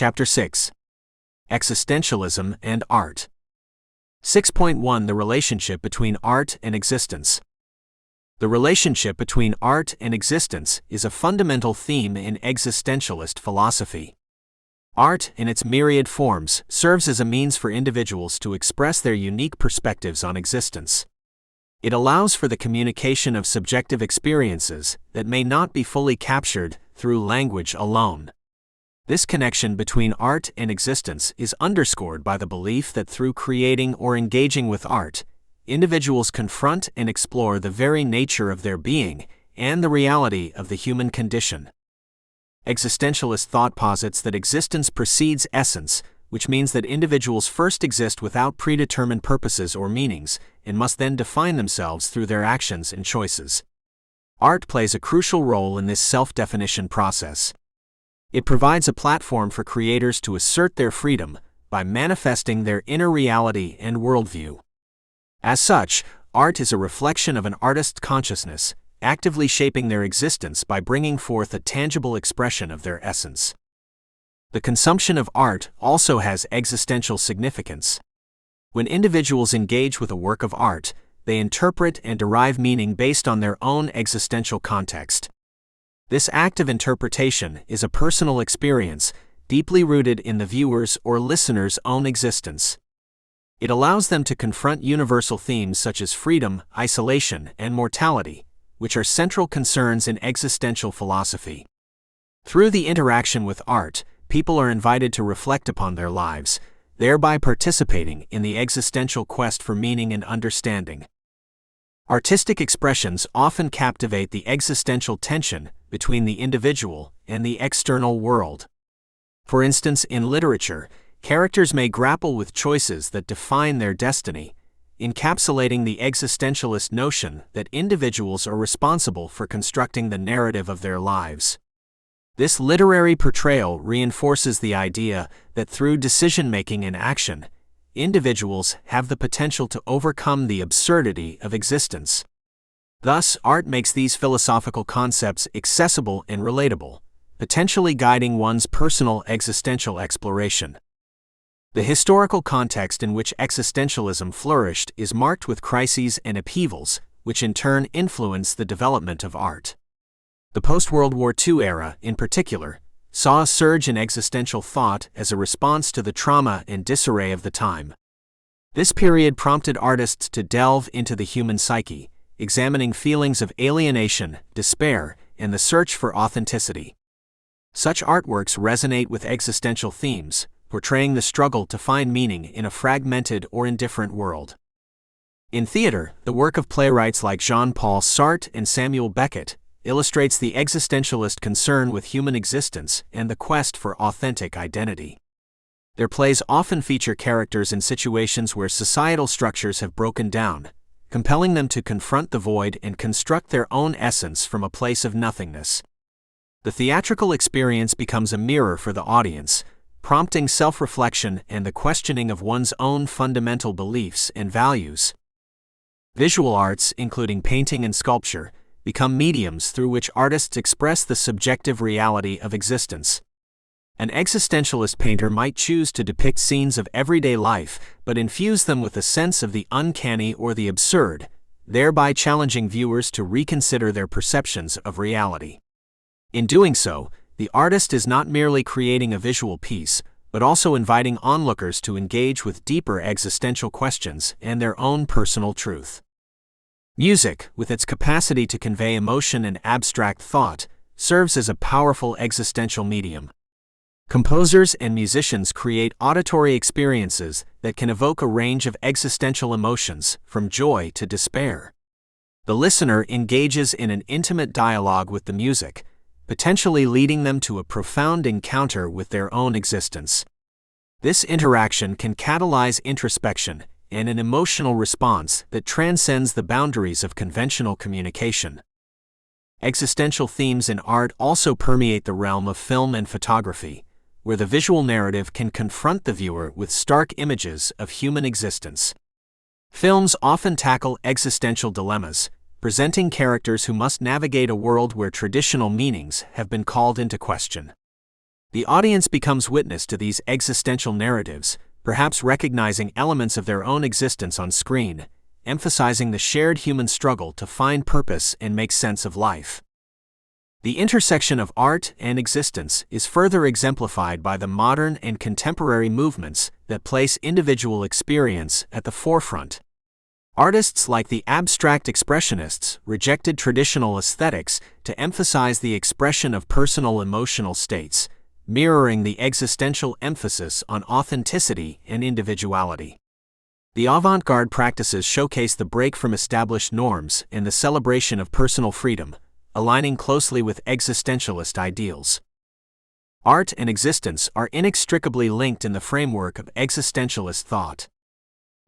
Chapter 6. Existentialism and Art. 6.1 The relationship between art and existence. The relationship between art and existence is a fundamental theme in existentialist philosophy. Art, in its myriad forms, serves as a means for individuals to express their unique perspectives on existence. It allows for the communication of subjective experiences that may not be fully captured through language alone. This connection between art and existence is underscored by the belief that through creating or engaging with art, individuals confront and explore the very nature of their being and the reality of the human condition. Existentialist thought posits that existence precedes essence, which means that individuals first exist without predetermined purposes or meanings, and must then define themselves through their actions and choices. Art plays a crucial role in this self-definition process. It provides a platform for creators to assert their freedom by manifesting their inner reality and worldview. As such, art is a reflection of an artist's consciousness, actively shaping their existence by bringing forth a tangible expression of their essence. The consumption of art also has existential significance. When individuals engage with a work of art, they interpret and derive meaning based on their own existential context. This act of interpretation is a personal experience, deeply rooted in the viewer's or listener's own existence. It allows them to confront universal themes such as freedom, isolation, and mortality, which are central concerns in existential philosophy. Through the interaction with art, people are invited to reflect upon their lives, thereby participating in the existential quest for meaning and understanding. Artistic expressions often captivate the existential tension between the individual and the external world. For instance, in literature, characters may grapple with choices that define their destiny, encapsulating the existentialist notion that individuals are responsible for constructing the narrative of their lives. This literary portrayal reinforces the idea that through decision-making and action, individuals have the potential to overcome the absurdity of existence. Thus, art makes these philosophical concepts accessible and relatable, potentially guiding one's personal existential exploration. The historical context in which existentialism flourished is marked with crises and upheavals, which in turn influence the development of art. The post-World War II era, in particular, saw a surge in existential thought as a response to the trauma and disarray of the time. This period prompted artists to delve into the human psyche, examining feelings of alienation, despair, and the search for authenticity. Such artworks resonate with existential themes, portraying the struggle to find meaning in a fragmented or indifferent world. In theater, the work of playwrights like Jean-Paul Sartre and Samuel Beckett illustrates the existentialist concern with human existence and the quest for authentic identity. Their plays often feature characters in situations where societal structures have broken down, compelling them to confront the void and construct their own essence from a place of nothingness. The theatrical experience becomes a mirror for the audience, prompting self-reflection and the questioning of one's own fundamental beliefs and values. Visual arts, including painting and sculpture, become mediums through which artists express the subjective reality of existence. An existentialist painter might choose to depict scenes of everyday life, but infuse them with a sense of the uncanny or the absurd, thereby challenging viewers to reconsider their perceptions of reality. In doing so, the artist is not merely creating a visual piece, but also inviting onlookers to engage with deeper existential questions and their own personal truth. Music, with its capacity to convey emotion and abstract thought, serves as a powerful existential medium. Composers and musicians create auditory experiences that can evoke a range of existential emotions, from joy to despair. The listener engages in an intimate dialogue with the music, potentially leading them to a profound encounter with their own existence. This interaction can catalyze introspection and an emotional response that transcends the boundaries of conventional communication. Existential themes in art also permeate the realm of film and photography, where the visual narrative can confront the viewer with stark images of human existence. Films often tackle existential dilemmas, presenting characters who must navigate a world where traditional meanings have been called into question. The audience becomes witness to these existential narratives, perhaps recognizing elements of their own existence on screen, emphasizing the shared human struggle to find purpose and make sense of life. The intersection of art and existence is further exemplified by the modern and contemporary movements that place individual experience at the forefront. Artists like the abstract expressionists rejected traditional aesthetics to emphasize the expression of personal emotional states, mirroring the existential emphasis on authenticity and individuality. The avant-garde practices showcase the break from established norms and the celebration of personal freedom, aligning closely with existentialist ideals. Art and existence are inextricably linked in the framework of existentialist thought.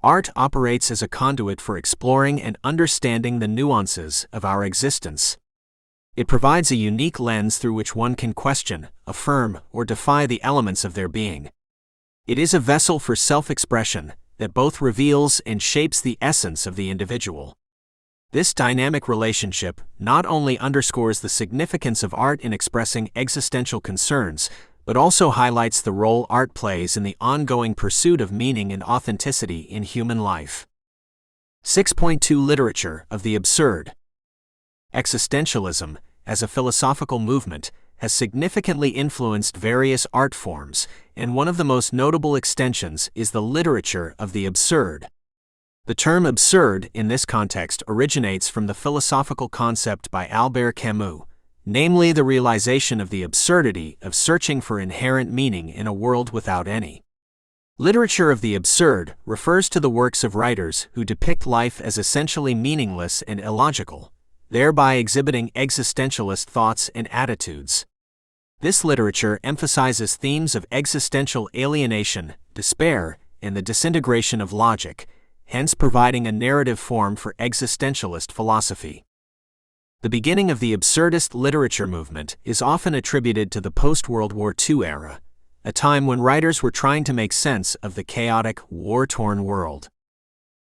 Art operates as a conduit for exploring and understanding the nuances of our existence. It provides a unique lens through which one can question, affirm, or defy the elements of their being. It is a vessel for self-expression that both reveals and shapes the essence of the individual. This dynamic relationship not only underscores the significance of art in expressing existential concerns, but also highlights the role art plays in the ongoing pursuit of meaning and authenticity in human life. 6.2 Literature of the Absurd. Existentialism, as a philosophical movement, has significantly influenced various art forms, and one of the most notable extensions is the literature of the absurd. The term absurd in this context originates from the philosophical concept by Albert Camus, namely the realization of the absurdity of searching for inherent meaning in a world without any. Literature of the absurd refers to the works of writers who depict life as essentially meaningless and illogical, thereby exhibiting existentialist thoughts and attitudes. This literature emphasizes themes of existential alienation, despair, and the disintegration of logic, hence providing a narrative form for existentialist philosophy. The beginning of the absurdist literature movement is often attributed to the post-World War II era, a time when writers were trying to make sense of the chaotic, war-torn world.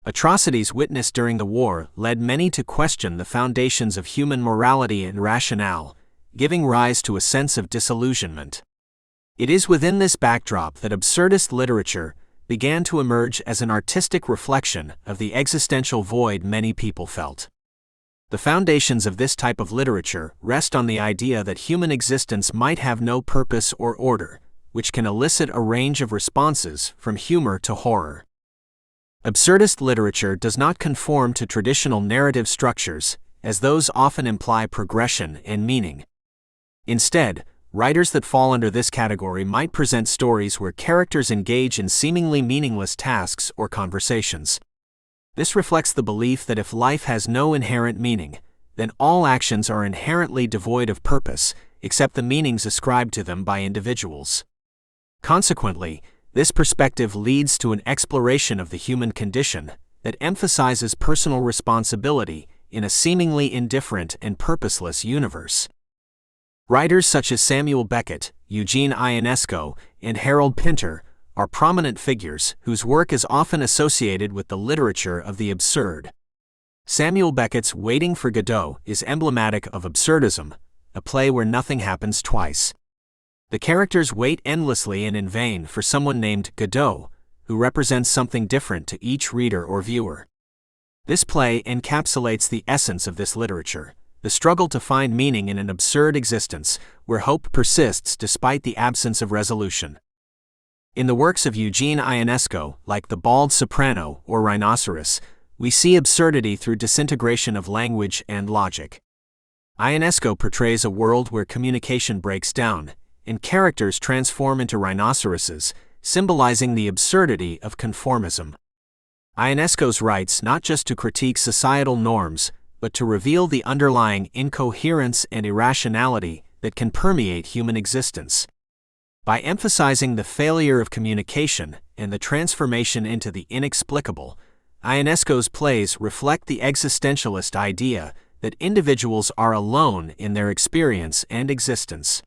Atrocities witnessed during the war led many to question the foundations of human morality and rationale, giving rise to a sense of disillusionment. It is within this backdrop that absurdist literature began to emerge as an artistic reflection of the existential void many people felt. The foundations of this type of literature rest on the idea that human existence might have no purpose or order, which can elicit a range of responses from humor to horror. Absurdist literature does not conform to traditional narrative structures, as those often imply progression and meaning. Instead, writers that fall under this category might present stories where characters engage in seemingly meaningless tasks or conversations. This reflects the belief that if life has no inherent meaning, then all actions are inherently devoid of purpose, except the meanings ascribed to them by individuals. Consequently, this perspective leads to an exploration of the human condition that emphasizes personal responsibility in a seemingly indifferent and purposeless universe. Writers such as Samuel Beckett, Eugene Ionesco, and Harold Pinter are prominent figures whose work is often associated with the literature of the absurd. Samuel Beckett's Waiting for Godot is emblematic of absurdism, a play where nothing happens twice. The characters wait endlessly and in vain for someone named Godot, who represents something different to each reader or viewer. This play encapsulates the essence of this literature, the struggle to find meaning in an absurd existence, where hope persists despite the absence of resolution. In the works of Eugene Ionesco, like The Bald Soprano or Rhinoceros, we see absurdity through disintegration of language and logic. Ionesco portrays a world where communication breaks down, and characters transform into rhinoceroses, symbolizing the absurdity of conformism. Ionesco's writes not just to critique societal norms, but to reveal the underlying incoherence and irrationality that can permeate human existence. By emphasizing the failure of communication and the transformation into the inexplicable, Ionesco's plays reflect the existentialist idea that individuals are alone in their experience and existence.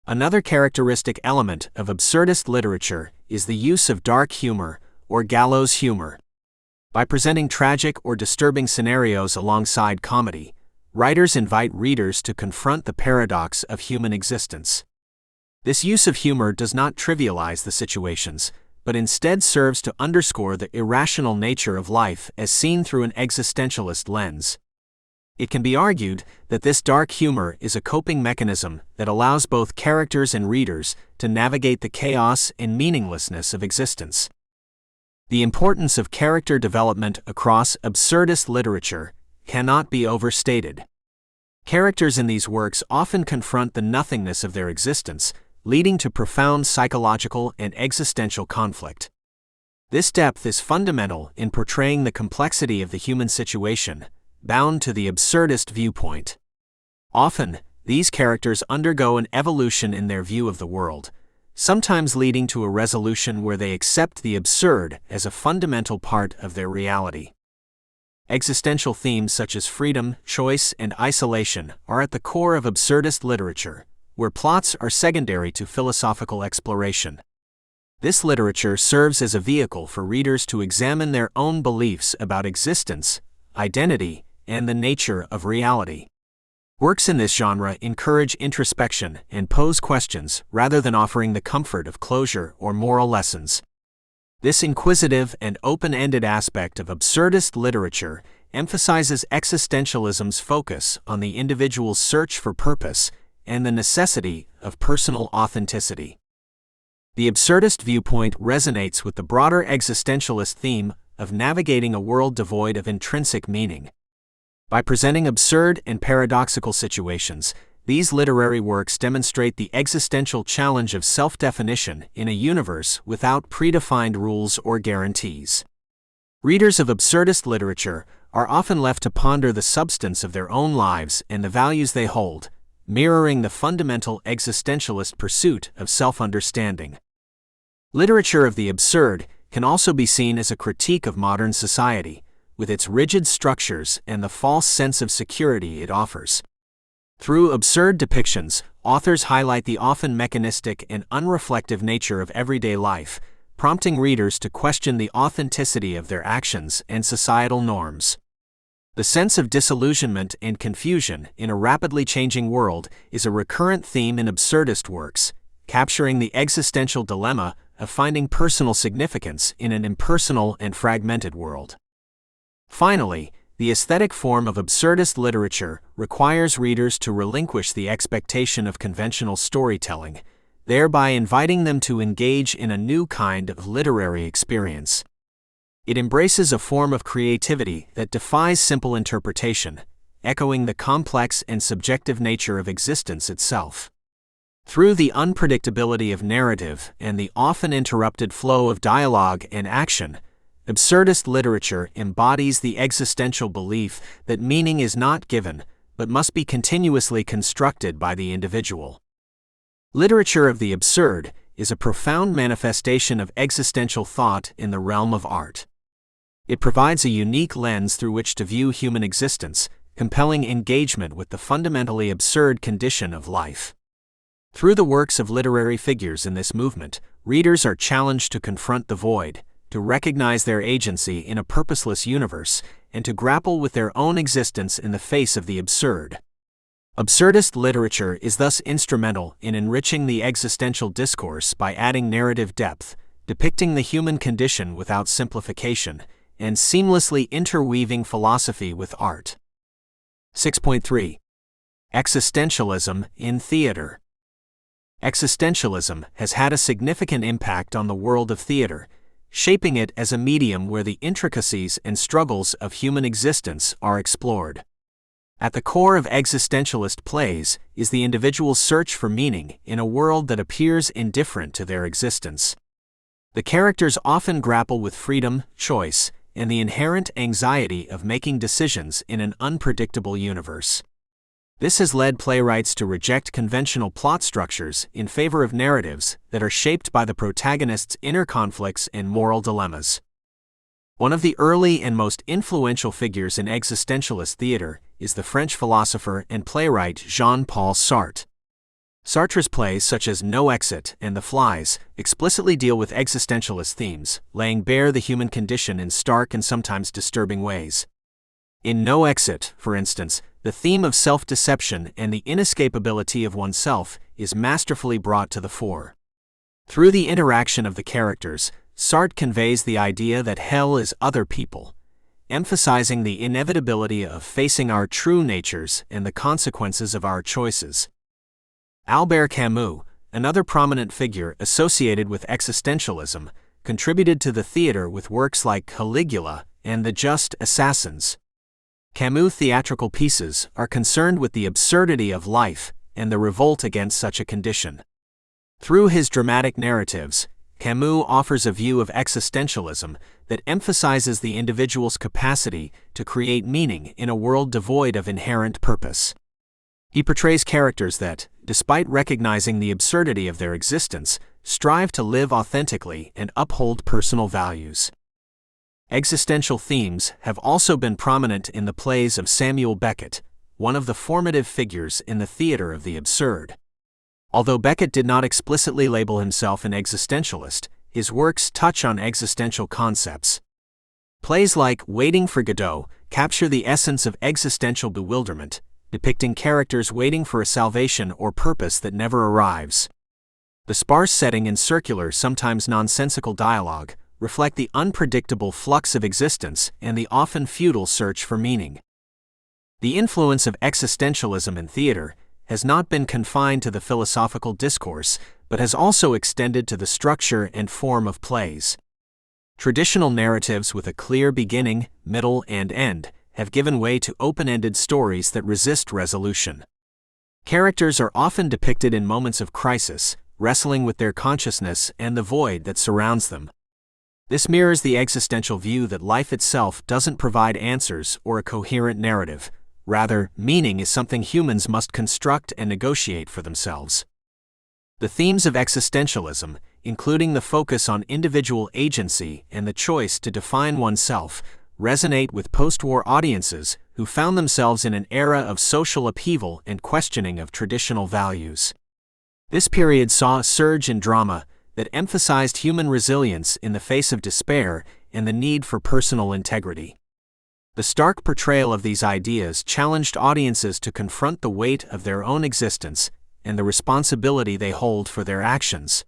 Another characteristic element of absurdist literature is the use of dark humor, or gallows humor. By presenting tragic or disturbing scenarios alongside comedy, writers invite readers to confront the paradox of human existence. This use of humor does not trivialize the situations, but instead serves to underscore the irrational nature of life as seen through an existentialist lens. It can be argued that this dark humor is a coping mechanism that allows both characters and readers to navigate the chaos and meaninglessness of existence. The importance of character development across absurdist literature cannot be overstated. Characters in these works often confront the nothingness of their existence, leading to profound psychological and existential conflict. This depth is fundamental in portraying the complexity of the human situation, bound to the absurdist viewpoint. Often, these characters undergo an evolution in their view of the world, sometimes leading to a resolution where they accept the absurd as a fundamental part of their reality. Existential themes such as freedom, choice, and isolation are at the core of absurdist literature, where plots are secondary to philosophical exploration. This literature serves as a vehicle for readers to examine their own beliefs about existence, identity, and the nature of reality. Works in this genre encourage introspection and pose questions rather than offering the comfort of closure or moral lessons. This inquisitive and open-ended aspect of absurdist literature emphasizes existentialism's focus on the individual's search for purpose and the necessity of personal authenticity. The absurdist viewpoint resonates with the broader existentialist theme of navigating a world devoid of intrinsic meaning. By presenting absurd and paradoxical situations, these literary works demonstrate the existential challenge of self-definition in a universe without predefined rules or guarantees. Readers of absurdist literature are often left to ponder the substance of their own lives and the values they hold, mirroring the fundamental existentialist pursuit of self-understanding. Literature of the absurd can also be seen as a critique of modern society, with its rigid structures and the false sense of security it offers. Through absurd depictions, authors highlight the often mechanistic and unreflective nature of everyday life, prompting readers to question the authenticity of their actions and societal norms. The sense of disillusionment and confusion in a rapidly changing world is a recurrent theme in absurdist works, capturing the existential dilemma of finding personal significance in an impersonal and fragmented world. Finally, the aesthetic form of absurdist literature requires readers to relinquish the expectation of conventional storytelling, thereby inviting them to engage in a new kind of literary experience. It embraces a form of creativity that defies simple interpretation, echoing the complex and subjective nature of existence itself. Through the unpredictability of narrative and the often interrupted flow of dialogue and action, absurdist literature embodies the existential belief that meaning is not given, but must be continuously constructed by the individual. Literature of the absurd is a profound manifestation of existential thought in the realm of art. It provides a unique lens through which to view human existence, compelling engagement with the fundamentally absurd condition of life. Through the works of literary figures in this movement, readers are challenged to confront the void, to recognize their agency in a purposeless universe, and to grapple with their own existence in the face of the absurd. Absurdist literature is thus instrumental in enriching the existential discourse by adding narrative depth, depicting the human condition without simplification, and seamlessly interweaving philosophy with art. 6.3. Existentialism in theater. Existentialism has had a significant impact on the world of theater, shaping it as a medium where the intricacies and struggles of human existence are explored. At the core of existentialist plays is the individual's search for meaning in a world that appears indifferent to their existence. The characters often grapple with freedom, choice, and the inherent anxiety of making decisions in an unpredictable universe. This has led playwrights to reject conventional plot structures in favor of narratives that are shaped by the protagonist's inner conflicts and moral dilemmas. One of the early and most influential figures in existentialist theater is the French philosopher and playwright Jean-Paul Sartre. Sartre's plays such as No Exit and The Flies explicitly deal with existentialist themes, laying bare the human condition in stark and sometimes disturbing ways. In No Exit, for instance, the theme of self-deception and the inescapability of oneself is masterfully brought to the fore. Through the interaction of the characters, Sartre conveys the idea that hell is other people, emphasizing the inevitability of facing our true natures and the consequences of our choices. Albert Camus, another prominent figure associated with existentialism, contributed to the theater with works like Caligula and The Just Assassins. Camus' theatrical pieces are concerned with the absurdity of life and the revolt against such a condition. Through his dramatic narratives, Camus offers a view of existentialism that emphasizes the individual's capacity to create meaning in a world devoid of inherent purpose. He portrays characters that, despite recognizing the absurdity of their existence, strive to live authentically and uphold personal values. Existential themes have also been prominent in the plays of Samuel Beckett, one of the formative figures in the theater of the absurd. Although Beckett did not explicitly label himself an existentialist, his works touch on existential concepts. Plays like Waiting for Godot capture the essence of existential bewilderment, depicting characters waiting for a salvation or purpose that never arrives. The sparse setting and circular, sometimes nonsensical dialogue reflect the unpredictable flux of existence and the often futile search for meaning. The influence of existentialism in theater has not been confined to the philosophical discourse, but has also extended to the structure and form of plays. Traditional narratives with a clear beginning, middle, and end have given way to open-ended stories that resist resolution. Characters are often depicted in moments of crisis, wrestling with their consciousness and the void that surrounds them. This mirrors the existential view that life itself doesn't provide answers or a coherent narrative. Rather, meaning is something humans must construct and negotiate for themselves. The themes of existentialism, including the focus on individual agency and the choice to define oneself, resonate with post-war audiences who found themselves in an era of social upheaval and questioning of traditional values. This period saw a surge in drama that emphasized human resilience in the face of despair and the need for personal integrity. The stark portrayal of these ideas challenged audiences to confront the weight of their own existence and the responsibility they hold for their actions.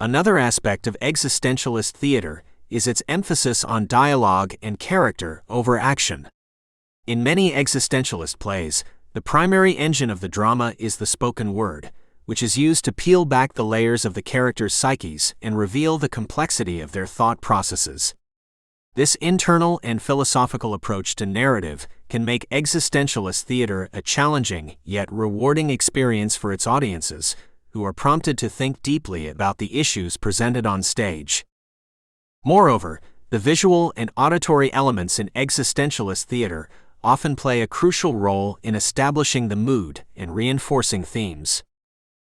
Another aspect of existentialist theater is its emphasis on dialogue and character over action. In many existentialist plays, the primary engine of the drama is the spoken word, which is used to peel back the layers of the characters' psyches and reveal the complexity of their thought processes. This internal and philosophical approach to narrative can make existentialist theater a challenging yet rewarding experience for its audiences, who are prompted to think deeply about the issues presented on stage. Moreover, the visual and auditory elements in existentialist theater often play a crucial role in establishing the mood and reinforcing themes.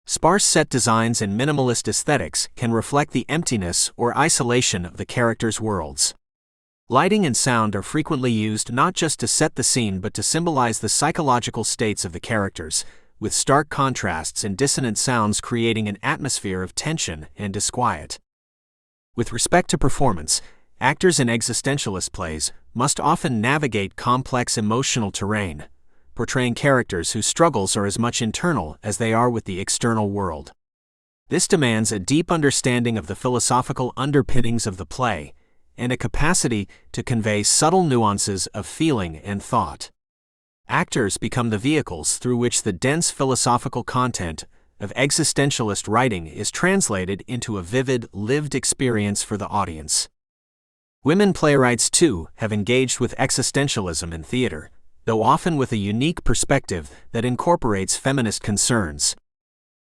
Sparse set designs and minimalist aesthetics can reflect the emptiness or isolation of the characters' worlds. Lighting and sound are frequently used not just to set the scene but to symbolize the psychological states of the characters, with stark contrasts and dissonant sounds creating an atmosphere of tension and disquiet. With respect to performance, actors in existentialist plays must often navigate complex emotional terrain, portraying characters whose struggles are as much internal as they are with the external world. This demands a deep understanding of the philosophical underpinnings of the play, and a capacity to convey subtle nuances of feeling and thought. Actors become the vehicles through which the dense philosophical content of existentialist writing is translated into a vivid, lived experience for the audience. Women playwrights, too, have engaged with existentialism in theater, though often with a unique perspective that incorporates feminist concerns.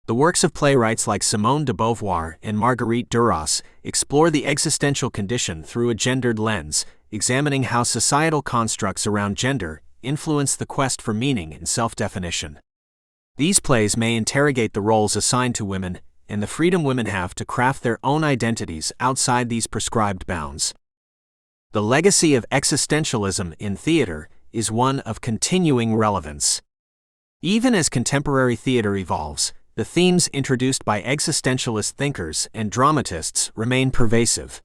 The works of playwrights like Simone de Beauvoir and Marguerite Duras explore the existential condition through a gendered lens, examining how societal constructs around gender influence the quest for meaning and self-definition. These plays may interrogate the roles assigned to women and the freedom women have to craft their own identities outside these prescribed bounds. The legacy of existentialism in theater is one of continuing relevance. Even as contemporary theater evolves, the themes introduced by existentialist thinkers and dramatists remain pervasive.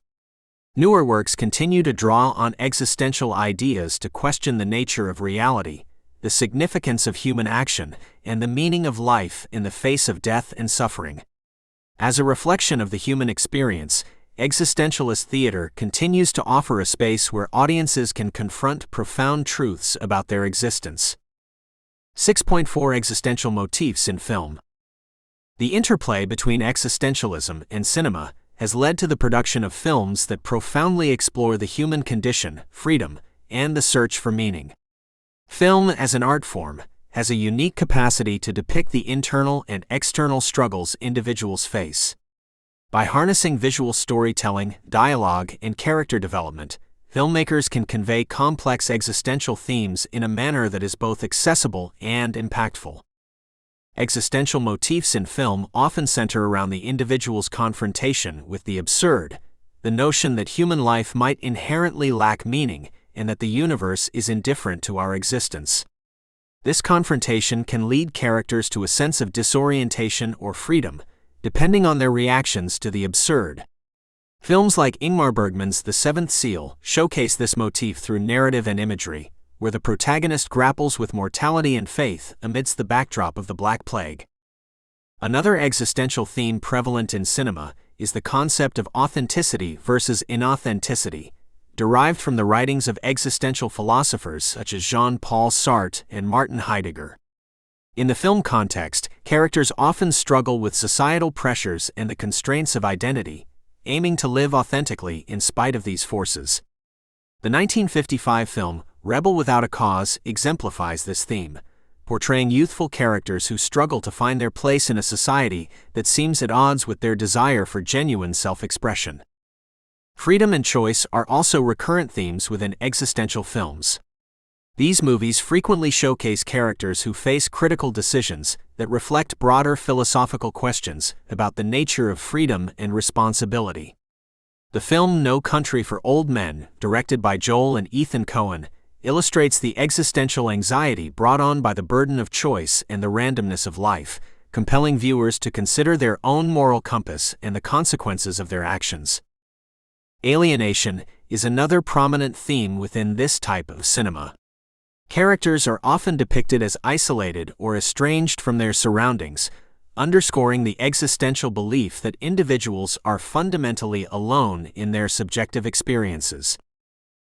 Newer works continue to draw on existential ideas to question the nature of reality, the significance of human action, and the meaning of life in the face of death and suffering. As a reflection of the human experience, existentialist theater continues to offer a space where audiences can confront profound truths about their existence. 6.4 Existential motifs in film. The interplay between existentialism and cinema has led to the production of films that profoundly explore the human condition, freedom, and the search for meaning. Film, as an art form, has a unique capacity to depict the internal and external struggles individuals face. By harnessing visual storytelling, dialogue, and character development, filmmakers can convey complex existential themes in a manner that is both accessible and impactful. Existential motifs in film often center around the individual's confrontation with the absurd, the notion that human life might inherently lack meaning and that the universe is indifferent to our existence. This confrontation can lead characters to a sense of disorientation or freedom, depending on their reactions to the absurd. Films like Ingmar Bergman's The Seventh Seal showcase this motif through narrative and imagery, where the protagonist grapples with mortality and faith amidst the backdrop of the Black Plague. Another existential theme prevalent in cinema is the concept of authenticity versus inauthenticity, derived from the writings of existential philosophers such as Jean-Paul Sartre and Martin Heidegger. In the film context, characters often struggle with societal pressures and the constraints of identity, aiming to live authentically in spite of these forces. The 1955 film Rebel Without a Cause exemplifies this theme, portraying youthful characters who struggle to find their place in a society that seems at odds with their desire for genuine self-expression. Freedom and choice are also recurrent themes within existential films. These movies frequently showcase characters who face critical decisions that reflect broader philosophical questions about the nature of freedom and responsibility. The film No Country for Old Men, directed by Joel and Ethan Coen, illustrates the existential anxiety brought on by the burden of choice and the randomness of life, compelling viewers to consider their own moral compass and the consequences of their actions. Alienation is another prominent theme within this type of cinema. Characters are often depicted as isolated or estranged from their surroundings, underscoring the existential belief that individuals are fundamentally alone in their subjective experiences.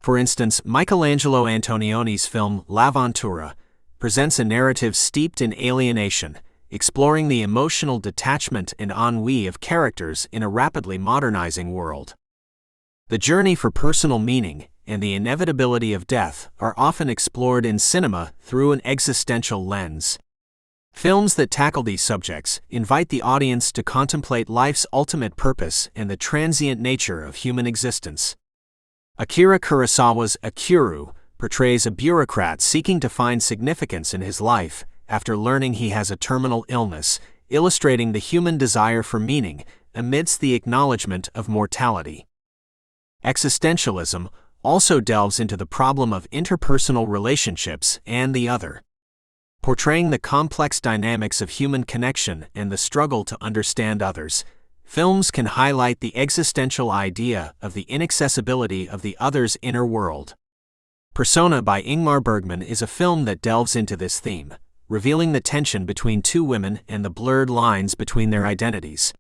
For instance, Michelangelo Antonioni's film L'Avventura presents a narrative steeped in alienation, exploring the emotional detachment and ennui of characters in a rapidly modernizing world. The journey for personal meaning and the inevitability of death are often explored in cinema through an existential lens. Films that tackle these subjects invite the audience to contemplate life's ultimate purpose and the transient nature of human existence. Akira Kurosawa's Akiru portrays a bureaucrat seeking to find significance in his life after learning he has a terminal illness, illustrating the human desire for meaning amidst the acknowledgement of mortality. Existentialism also delves into the problem of interpersonal relationships and the other. Portraying the complex dynamics of human connection and the struggle to understand others, films can highlight the existential idea of the inaccessibility of the other's inner world. Persona by Ingmar Bergman is a film that delves into this theme, revealing the tension between two women and the blurred lines between their identities.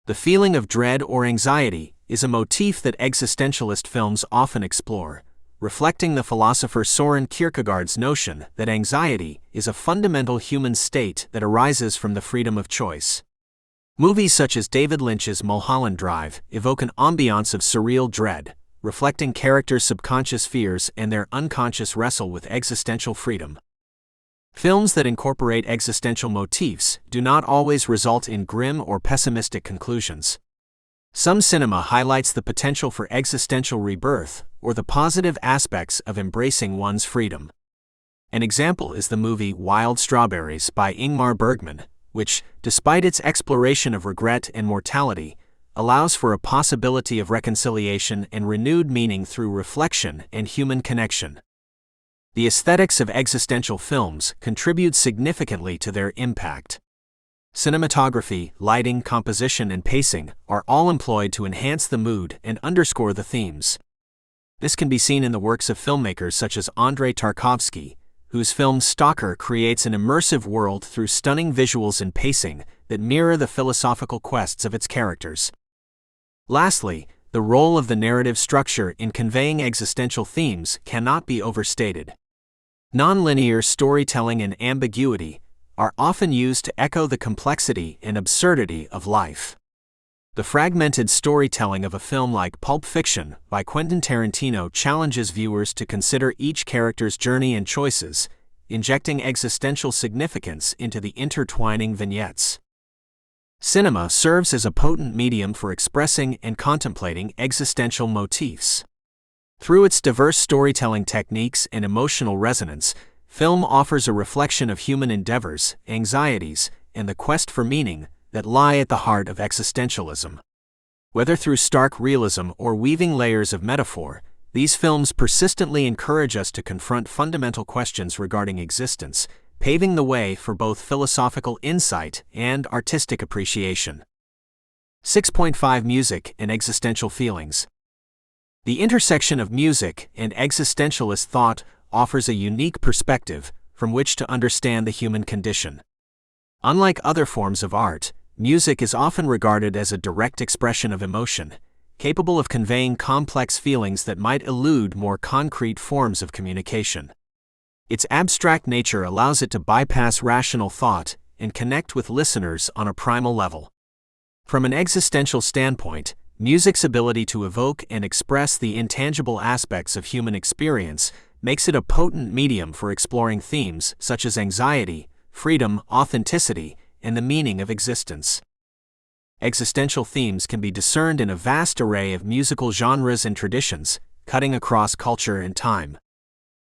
The feeling of dread or anxiety is a motif that existentialist films often explore, reflecting the philosopher Søren Kierkegaard's notion that anxiety is a fundamental human state that arises from the freedom of choice. Movies such as David Lynch's Mulholland Drive evoke an ambiance of surreal dread, reflecting characters' subconscious fears and their unconscious wrestle with existential freedom. Films that incorporate existential motifs do not always result in grim or pessimistic conclusions. Some cinema highlights the potential for existential rebirth or the positive aspects of embracing one's freedom. An example is the movie Wild Strawberries by Ingmar Bergman, which, despite its exploration of regret and mortality, allows for a possibility of reconciliation and renewed meaning through reflection and human connection. The aesthetics of existential films contribute significantly to their impact. Cinematography, lighting, composition, and pacing are all employed to enhance the mood and underscore the themes. This can be seen in the works of filmmakers such as Andrei Tarkovsky, whose film Stalker creates an immersive world through stunning visuals and pacing that mirror the philosophical quests of its characters. Lastly, the role of the narrative structure in conveying existential themes cannot be overstated. Nonlinear storytelling and ambiguity are often used to echo the complexity and absurdity of life. The fragmented storytelling of a film like Pulp Fiction by Quentin Tarantino challenges viewers to consider each character's journey and choices, injecting existential significance into the intertwining vignettes. Cinema serves as a potent medium for expressing and contemplating existential motifs. Through its diverse storytelling techniques and emotional resonance, film offers a reflection of human endeavors, anxieties, and the quest for meaning that lie at the heart of existentialism. Whether through stark realism or weaving layers of metaphor, these films persistently encourage us to confront fundamental questions regarding existence, paving the way for both philosophical insight and artistic appreciation. 6.5 Music and Existential Feelings. The intersection of music and existentialist thought offers a unique perspective from which to understand the human condition. Unlike other forms of art, music is often regarded as a direct expression of emotion, capable of conveying complex feelings that might elude more concrete forms of communication. Its abstract nature allows it to bypass rational thought and connect with listeners on a primal level. From an existential standpoint, music's ability to evoke and express the intangible aspects of human experience makes it a potent medium for exploring themes such as anxiety, freedom, authenticity, and the meaning of existence. Existential themes can be discerned in a vast array of musical genres and traditions, cutting across culture and time.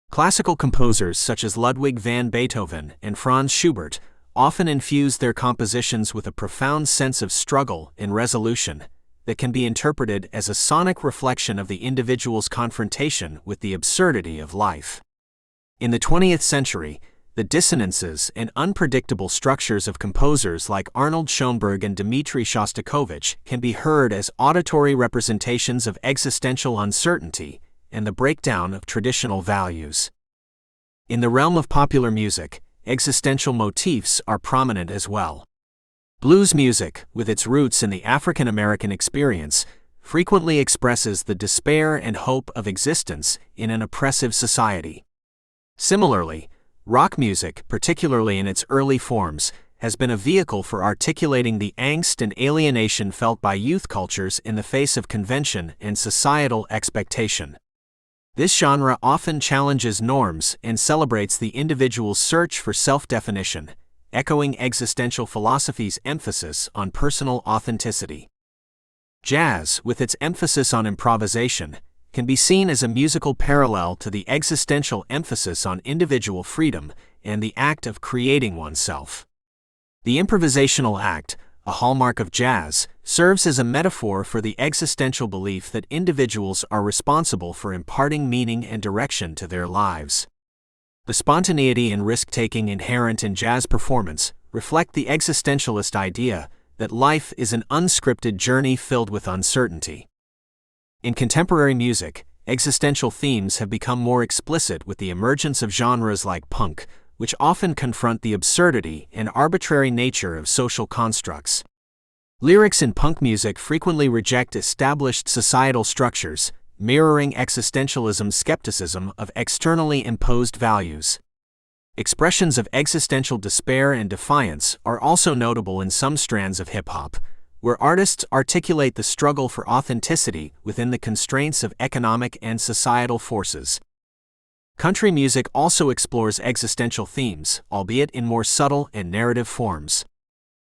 Classical composers such as Ludwig van Beethoven and Franz Schubert often infuse their compositions with a profound sense of struggle and resolution that can be interpreted as a sonic reflection of the individual's confrontation with the absurdity of life. In the 20th century, the dissonances and unpredictable structures of composers like Arnold Schoenberg and Dmitri Shostakovich can be heard as auditory representations of existential uncertainty and the breakdown of traditional values. In the realm of popular music, existential motifs are prominent as well. Blues music, with its roots in the African American experience, frequently expresses the despair and hope of existence in an oppressive society. Similarly, rock music, particularly in its early forms, has been a vehicle for articulating the angst and alienation felt by youth cultures in the face of convention and societal expectation. This genre often challenges norms and celebrates the individual's search for self-definition, echoing existential philosophy's emphasis on personal authenticity. Jazz, with its emphasis on improvisation, can be seen as a musical parallel to the existential emphasis on individual freedom and the act of creating oneself. The improvisational act, a hallmark of jazz, serves as a metaphor for the existential belief that individuals are responsible for imparting meaning and direction to their lives. The spontaneity and risk-taking inherent in jazz performance reflect the existentialist idea that life is an unscripted journey filled with uncertainty. In contemporary music, existential themes have become more explicit with the emergence of genres like punk, which often confront the absurdity and arbitrary nature of social constructs. Lyrics in punk music frequently reject established societal structures, mirroring existentialism's skepticism of externally imposed values. Expressions of existential despair and defiance are also notable in some strands of hip-hop, where artists articulate the struggle for authenticity within the constraints of economic and societal forces. Country music also explores existential themes, albeit in more subtle and narrative forms.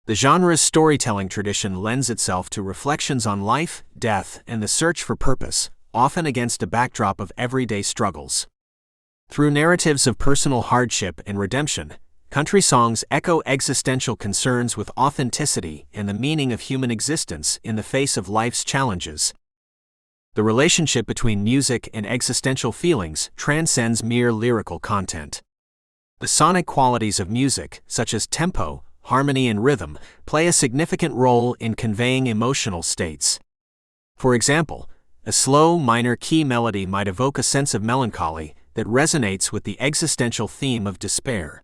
The genre's storytelling tradition lends itself to reflections on life, death, and the search for purpose, often against a backdrop of everyday struggles. Through narratives of personal hardship and redemption, country songs echo existential concerns with authenticity and the meaning of human existence in the face of life's challenges. The relationship between music and existential feelings transcends mere lyrical content. The sonic qualities of music, such as tempo, harmony, and rhythm, play a significant role in conveying emotional states. For example, a slow minor key melody might evoke a sense of melancholy that resonates with the existential theme of despair.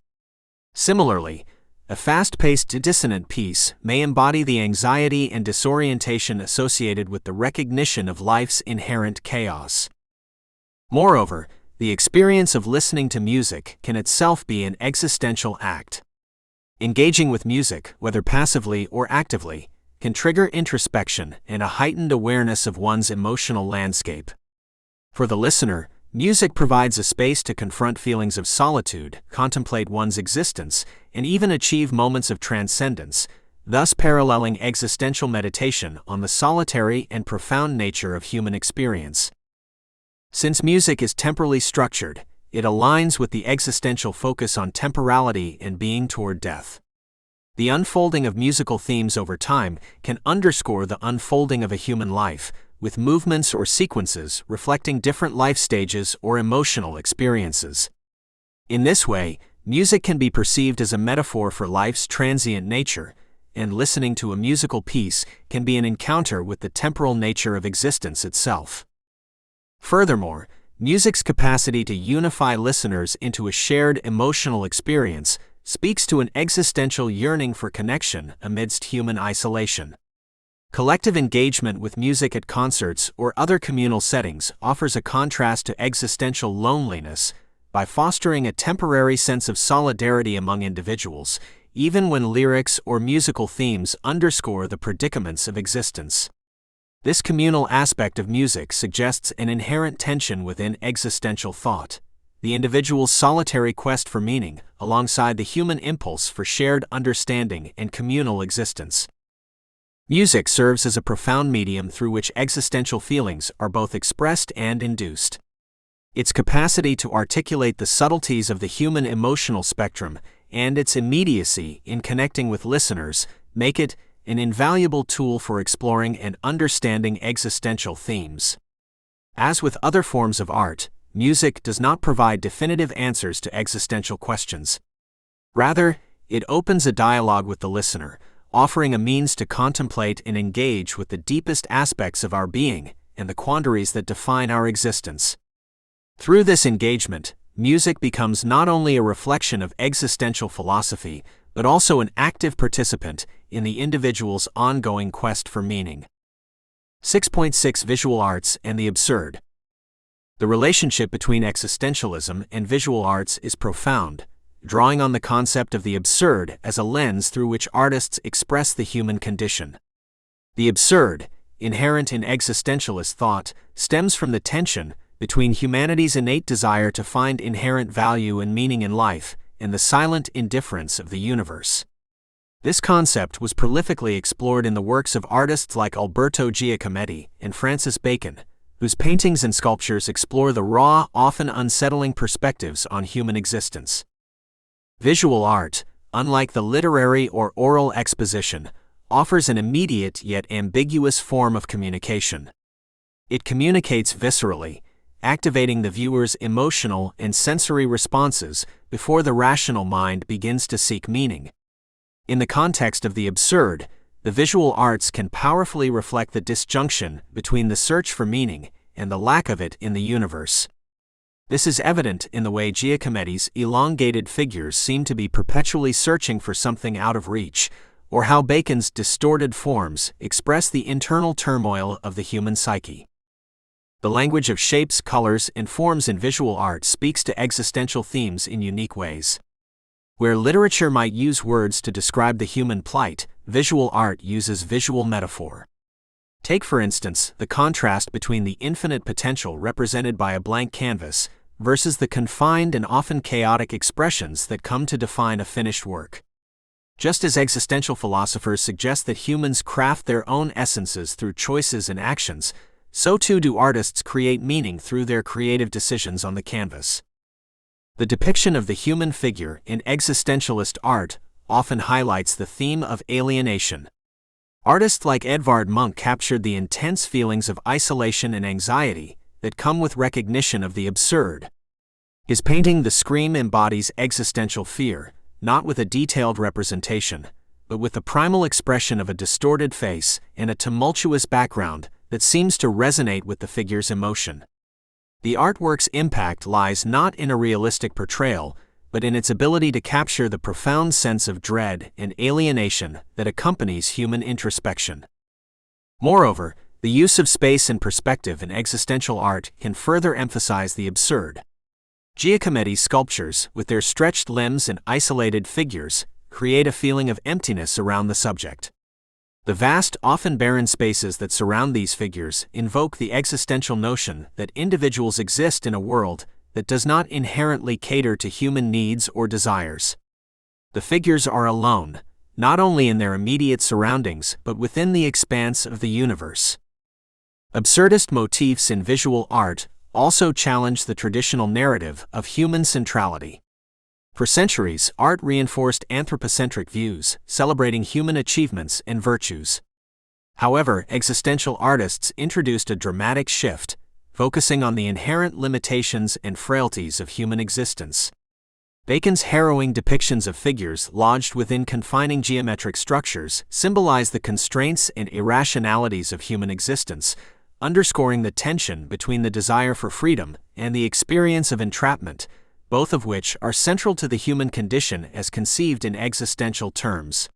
Similarly, a fast-paced dissonant piece may embody the anxiety and disorientation associated with the recognition of life's inherent chaos. Moreover, the experience of listening to music can itself be an existential act. Engaging with music, whether passively or actively, can trigger introspection and a heightened awareness of one's emotional landscape. For the listener, music provides a space to confront feelings of solitude, contemplate one's existence, and even achieve moments of transcendence, thus paralleling existential meditation on the solitary and profound nature of human experience. Since music is temporally structured, it aligns with the existential focus on temporality and being toward death. The unfolding of musical themes over time can underscore the unfolding of a human life, with movements or sequences reflecting different life stages or emotional experiences. In this way, music can be perceived as a metaphor for life's transient nature, and listening to a musical piece can be an encounter with the temporal nature of existence itself. Furthermore, music's capacity to unify listeners into a shared emotional experience speaks to an existential yearning for connection amidst human isolation. Collective engagement with music at concerts or other communal settings offers a contrast to existential loneliness by fostering a temporary sense of solidarity among individuals, even when lyrics or musical themes underscore the predicaments of existence. This communal aspect of music suggests an inherent tension within existential thought, the individual's solitary quest for meaning, alongside the human impulse for shared understanding and communal existence. Music serves as a profound medium through which existential feelings are both expressed and induced. Its capacity to articulate the subtleties of the human emotional spectrum and its immediacy in connecting with listeners make it an invaluable tool for exploring and understanding existential themes. As with other forms of art, music does not provide definitive answers to existential questions. Rather, it opens a dialogue with the listener, offering a means to contemplate and engage with the deepest aspects of our being and the quandaries that define our existence. Through this engagement, music becomes not only a reflection of existential philosophy, but also an active participant in the individual's ongoing quest for meaning. 6.6 Visual Arts and the Absurd. The relationship between existentialism and visual arts is profound, drawing on the concept of the absurd as a lens through which artists express the human condition. The absurd, inherent in existentialist thought, stems from the tension between humanity's innate desire to find inherent value and meaning in life and the silent indifference of the universe. This concept was prolifically explored in the works of artists like Alberto Giacometti and Francis Bacon, whose paintings and sculptures explore the raw, often unsettling perspectives on human existence. Visual art, unlike the literary or oral exposition, offers an immediate yet ambiguous form of communication. It communicates viscerally, activating the viewer's emotional and sensory responses before the rational mind begins to seek meaning. In the context of the absurd, the visual arts can powerfully reflect the disjunction between the search for meaning and the lack of it in the universe. This is evident in the way Giacometti's elongated figures seem to be perpetually searching for something out of reach, or how Bacon's distorted forms express the internal turmoil of the human psyche. The language of shapes, colors, and forms in visual art speaks to existential themes in unique ways. Where literature might use words to describe the human plight, visual art uses visual metaphor. Take, for instance, the contrast between the infinite potential represented by a blank canvas versus the confined and often chaotic expressions that come to define a finished work. Just as existential philosophers suggest that humans craft their own essences through choices and actions, so too do artists create meaning through their creative decisions on the canvas. The depiction of the human figure in existentialist art often highlights the theme of alienation. Artists like Edvard Munch captured the intense feelings of isolation and anxiety that come with recognition of the absurd. His painting The Scream embodies existential fear, not with a detailed representation, but with the primal expression of a distorted face and a tumultuous background that seems to resonate with the figure's emotion. The artwork's impact lies not in a realistic portrayal, but in its ability to capture the profound sense of dread and alienation that accompanies human introspection. Moreover, the use of space and perspective in existential art can further emphasize the absurd. Giacometti's sculptures, with their stretched limbs and isolated figures, create a feeling of emptiness around the subject. The vast, often barren spaces that surround these figures invoke the existential notion that individuals exist in a world that does not inherently cater to human needs or desires. The figures are alone, not only in their immediate surroundings but within the expanse of the universe. Absurdist motifs in visual art also challenge the traditional narrative of human centrality. For centuries, art reinforced anthropocentric views, celebrating human achievements and virtues. However, existential artists introduced a dramatic shift, focusing on the inherent limitations and frailties of human existence. Bacon's harrowing depictions of figures lodged within confining geometric structures symbolize the constraints and irrationalities of human existence, underscoring the tension between the desire for freedom and the experience of entrapment, both of which are central to the human condition as conceived in existential terms.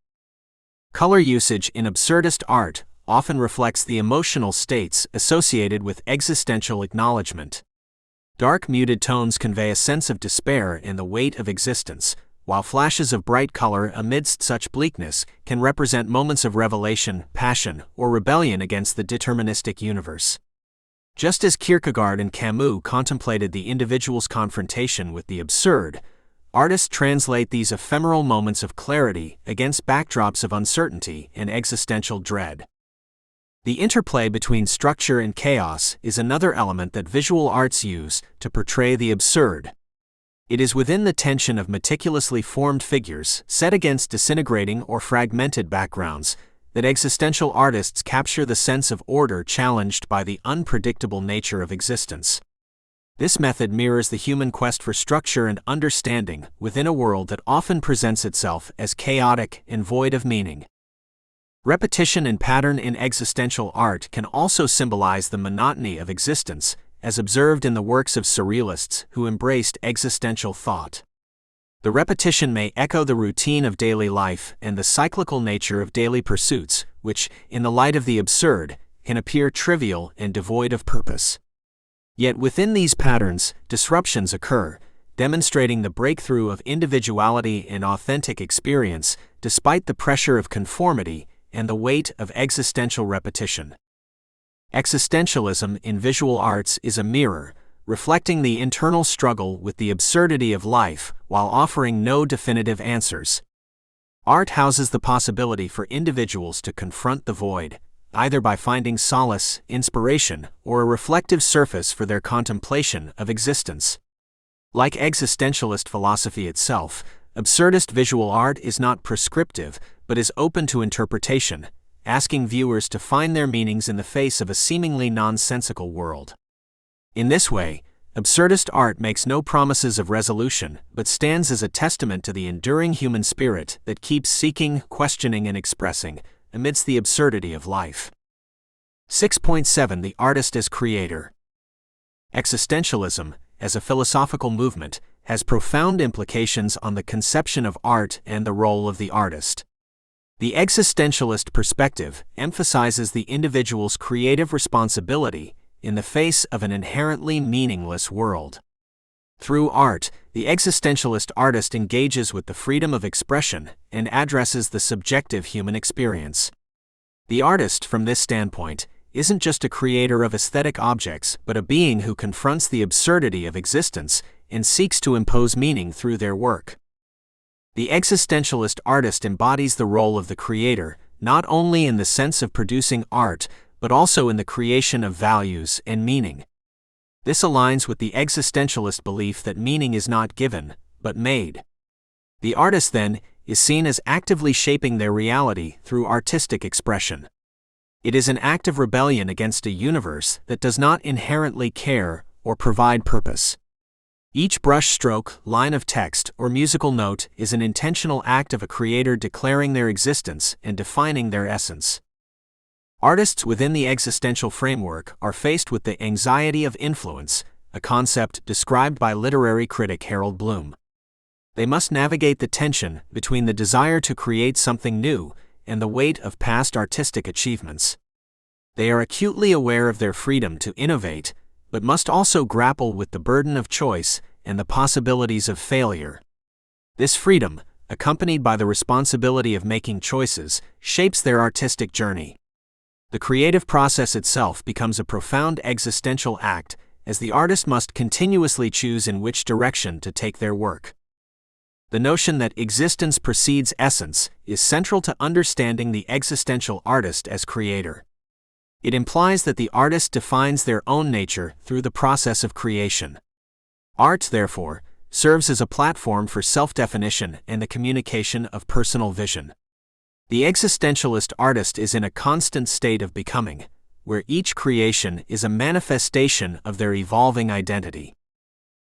Color usage in absurdist art often reflects the emotional states associated with existential acknowledgement. Dark muted tones convey a sense of despair and the weight of existence, while flashes of bright color amidst such bleakness can represent moments of revelation, passion, or rebellion against the deterministic universe. Just as Kierkegaard and Camus contemplated the individual's confrontation with the absurd, artists translate these ephemeral moments of clarity against backdrops of uncertainty and existential dread. The interplay between structure and chaos is another element that visual arts use to portray the absurd. It is within the tension of meticulously formed figures set against disintegrating or fragmented backgrounds that existential artists capture the sense of order challenged by the unpredictable nature of existence. This method mirrors the human quest for structure and understanding within a world that often presents itself as chaotic and void of meaning. Repetition and pattern in existential art can also symbolize the monotony of existence, as observed in the works of surrealists who embraced existential thought. The repetition may echo the routine of daily life and the cyclical nature of daily pursuits, which, in the light of the absurd, can appear trivial and devoid of purpose. Yet within these patterns, disruptions occur, demonstrating the breakthrough of individuality and authentic experience, despite the pressure of conformity and the weight of existential repetition. Existentialism in visual arts is a mirror, reflecting the internal struggle with the absurdity of life while offering no definitive answers. Art houses the possibility for individuals to confront the void, either by finding solace, inspiration, or a reflective surface for their contemplation of existence. Like existentialist philosophy itself, absurdist visual art is not prescriptive, but is open to interpretation, asking viewers to find their meanings in the face of a seemingly nonsensical world. In this way, absurdist art makes no promises of resolution, but stands as a testament to the enduring human spirit that keeps seeking, questioning, and expressing, amidst the absurdity of life. 6.7 The Artist as Creator. Existentialism, as a philosophical movement, has profound implications on the conception of art and the role of the artist. The existentialist perspective emphasizes the individual's creative responsibility in the face of an inherently meaningless world. Through art, the existentialist artist engages with the freedom of expression and addresses the subjective human experience. The artist, from this standpoint, isn't just a creator of aesthetic objects, but a being who confronts the absurdity of existence and seeks to impose meaning through their work. The existentialist artist embodies the role of the creator, not only in the sense of producing art, but also in the creation of values and meaning. This aligns with the existentialist belief that meaning is not given, but made. The artist, then, is seen as actively shaping their reality through artistic expression. It is an act of rebellion against a universe that does not inherently care or provide purpose. Each brush stroke, line of text, or musical note is an intentional act of a creator declaring their existence and defining their essence. Artists within the existential framework are faced with the anxiety of influence, a concept described by literary critic Harold Bloom. They must navigate the tension between the desire to create something new and the weight of past artistic achievements. They are acutely aware of their freedom to innovate, but must also grapple with the burden of choice and the possibilities of failure. This freedom, accompanied by the responsibility of making choices, shapes their artistic journey. The creative process itself becomes a profound existential act, as the artist must continuously choose in which direction to take their work. The notion that existence precedes essence is central to understanding the existential artist as creator. It implies that the artist defines their own nature through the process of creation. Art, therefore, serves as a platform for self-definition and the communication of personal vision. The existentialist artist is in a constant state of becoming, where each creation is a manifestation of their evolving identity.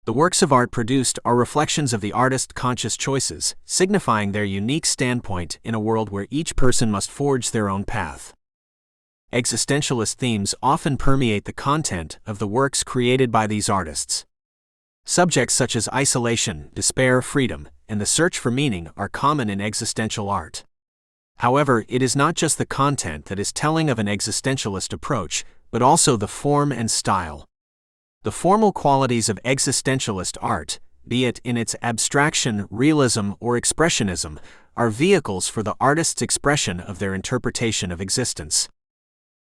The works of art produced are reflections of the artist's conscious choices, signifying their unique standpoint in a world where each person must forge their own path. Existentialist themes often permeate the content of the works created by these artists. Subjects such as isolation, despair, freedom, and the search for meaning are common in existential art. However, it is not just the content that is telling of an existentialist approach, but also the form and style. The formal qualities of existentialist art, be it in its abstraction, realism, or expressionism, are vehicles for the artist's expression of their interpretation of existence.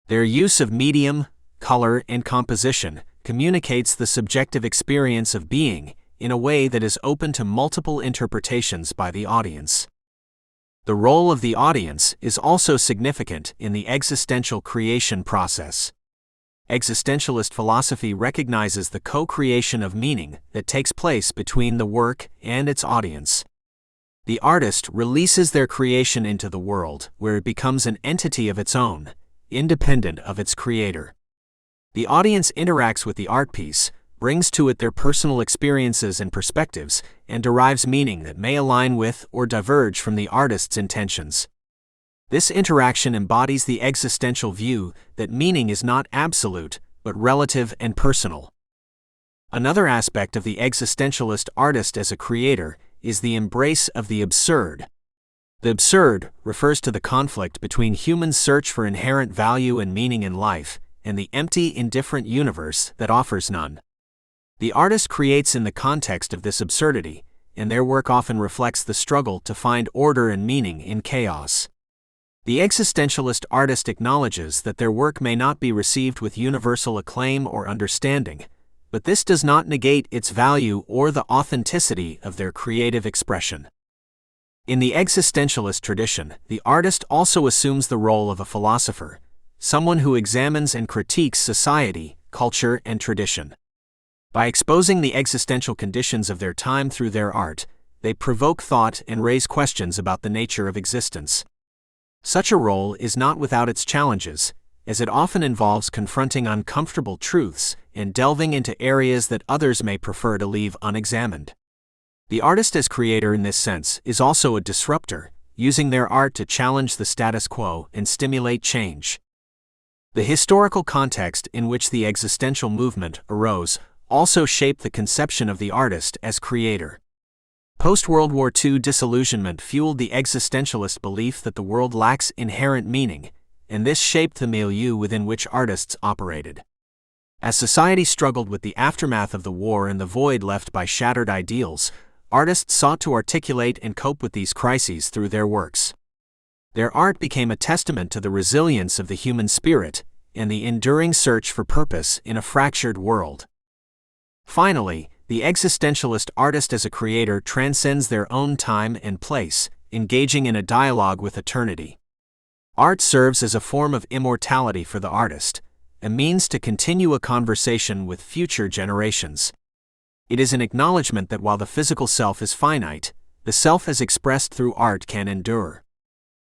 Their use of medium, color, and composition communicates the subjective experience of being in a way that is open to multiple interpretations by the audience. The role of the audience is also significant in the existential creation process. Existentialist philosophy recognizes the co-creation of meaning that takes place between the work and its audience. The artist releases their creation into the world, where it becomes an entity of its own, independent of its creator. The audience interacts with the art piece, brings to it their personal experiences and perspectives, and derives meaning that may align with or diverge from the artist's intentions. This interaction embodies the existential view that meaning is not absolute, but relative and personal. Another aspect of the existentialist artist as a creator is the embrace of the absurd. The absurd refers to the conflict between human search for inherent value and meaning in life and the empty, indifferent universe that offers none. The artist creates in the context of this absurdity, and their work often reflects the struggle to find order and meaning in chaos. The existentialist artist acknowledges that their work may not be received with universal acclaim or understanding, but this does not negate its value or the authenticity of their creative expression. In the existentialist tradition, the artist also assumes the role of a philosopher, someone who examines and critiques society, culture, and tradition. By exposing the existential conditions of their time through their art, they provoke thought and raise questions about the nature of existence. Such a role is not without its challenges, as it often involves confronting uncomfortable truths and delving into areas that others may prefer to leave unexamined. The artist as creator in this sense is also a disruptor, using their art to challenge the status quo and stimulate change. The historical context in which the existential movement arose also shaped the conception of the artist as creator. Post-World War II disillusionment fueled the existentialist belief that the world lacks inherent meaning, and this shaped the milieu within which artists operated. As society struggled with the aftermath of the war and the void left by shattered ideals, artists sought to articulate and cope with these crises through their works. Their art became a testament to the resilience of the human spirit and the enduring search for purpose in a fractured world. Finally, the existentialist artist as a creator transcends their own time and place, engaging in a dialogue with eternity. Art serves as a form of immortality for the artist, a means to continue a conversation with future generations. It is an acknowledgement that while the physical self is finite, the self as expressed through art can endure.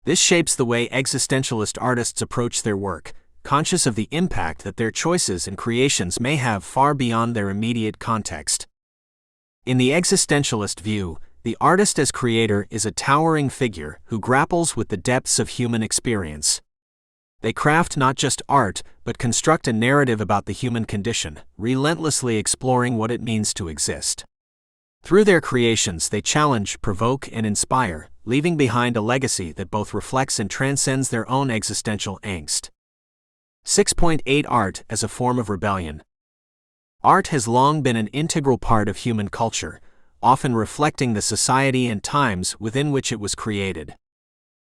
This shapes the way existentialist artists approach their work, conscious of the impact that their choices and creations may have far beyond their immediate context. In the existentialist view, the artist as creator is a towering figure who grapples with the depths of human experience. They craft not just art, but construct a narrative about the human condition, relentlessly exploring what it means to exist. Through their creations, they challenge, provoke, and inspire, leaving behind a legacy that both reflects and transcends their own existential angst. 6.8 Art as a form of rebellion. Art has long been an integral part of human culture, often reflecting the society and times within which it was created.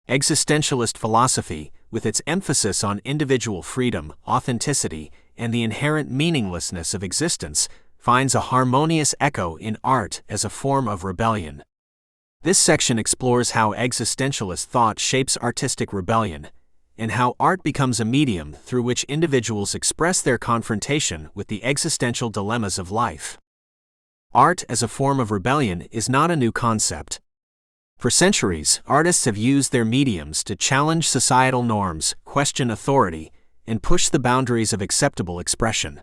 Existentialist philosophy, with its emphasis on individual freedom, authenticity, and the inherent meaninglessness of existence, finds a harmonious echo in art as a form of rebellion. This section explores how existentialist thought shapes artistic rebellion, and how art becomes a medium through which individuals express their confrontation with the existential dilemmas of life. Art as a form of rebellion is not a new concept. For centuries, artists have used their mediums to challenge societal norms, question authority, and push the boundaries of acceptable expression.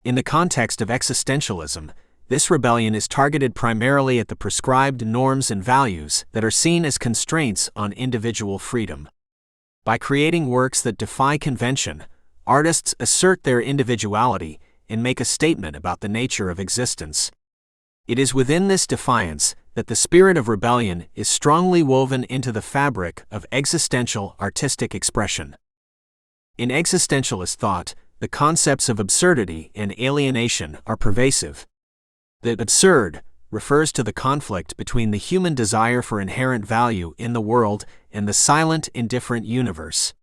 In the context of existentialism, this rebellion is targeted primarily at the prescribed norms and values that are seen as constraints on individual freedom. By creating works that defy convention, artists assert their individuality and make a statement about the nature of existence. It is within this defiance that the spirit of rebellion is strongly woven into the fabric of existential artistic expression. In existentialist thought, the concepts of absurdity and alienation are pervasive. The absurd refers to the conflict between the human desire for inherent value in the world and the silent, indifferent universe.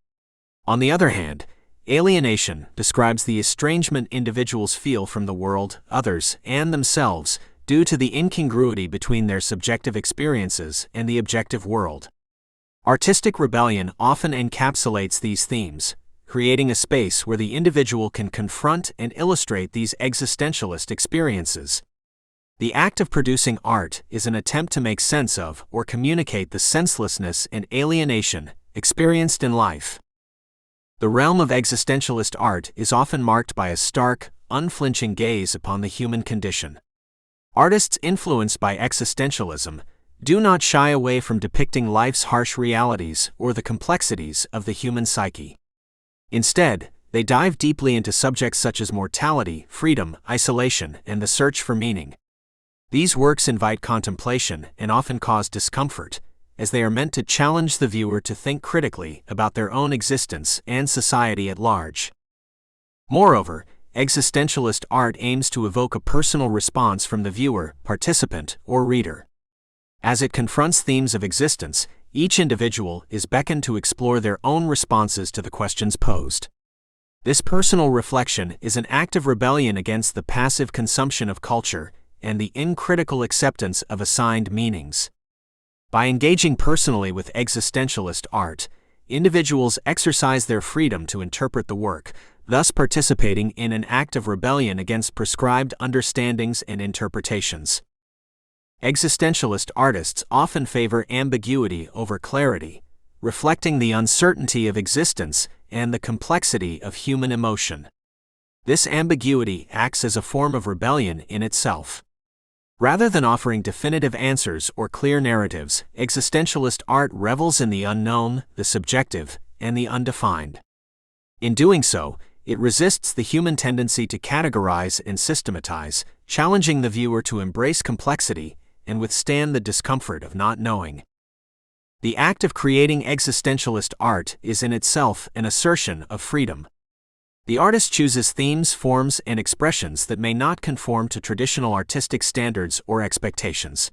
On the other hand, alienation describes the estrangement individuals feel from the world, others, and themselves, due to the incongruity between their subjective experiences and the objective world. Artistic rebellion often encapsulates these themes, creating a space where the individual can confront and illustrate these existentialist experiences. The act of producing art is an attempt to make sense of or communicate the senselessness and alienation experienced in life. The realm of existentialist art is often marked by a stark, unflinching gaze upon the human condition. Artists influenced by existentialism do not shy away from depicting life's harsh realities or the complexities of the human psyche. Instead, they dive deeply into subjects such as mortality, freedom, isolation, and the search for meaning. These works invite contemplation and often cause discomfort, as they are meant to challenge the viewer to think critically about their own existence and society at large. Moreover, existentialist art aims to evoke a personal response from the viewer, participant, or reader. As it confronts themes of existence, each individual is beckoned to explore their own responses to the questions posed. This personal reflection is an act of rebellion against the passive consumption of culture and the uncritical acceptance of assigned meanings. By engaging personally with existentialist art, individuals exercise their freedom to interpret the work, thus participating in an act of rebellion against prescribed understandings and interpretations. Existentialist artists often favor ambiguity over clarity, reflecting the uncertainty of existence and the complexity of human emotion. This ambiguity acts as a form of rebellion in itself. Rather than offering definitive answers or clear narratives, existentialist art revels in the unknown, the subjective, and the undefined. In doing so, it resists the human tendency to categorize and systematize, challenging the viewer to embrace complexity and withstand the discomfort of not knowing. The act of creating existentialist art is in itself an assertion of freedom. The artist chooses themes, forms, and expressions that may not conform to traditional artistic standards or expectations.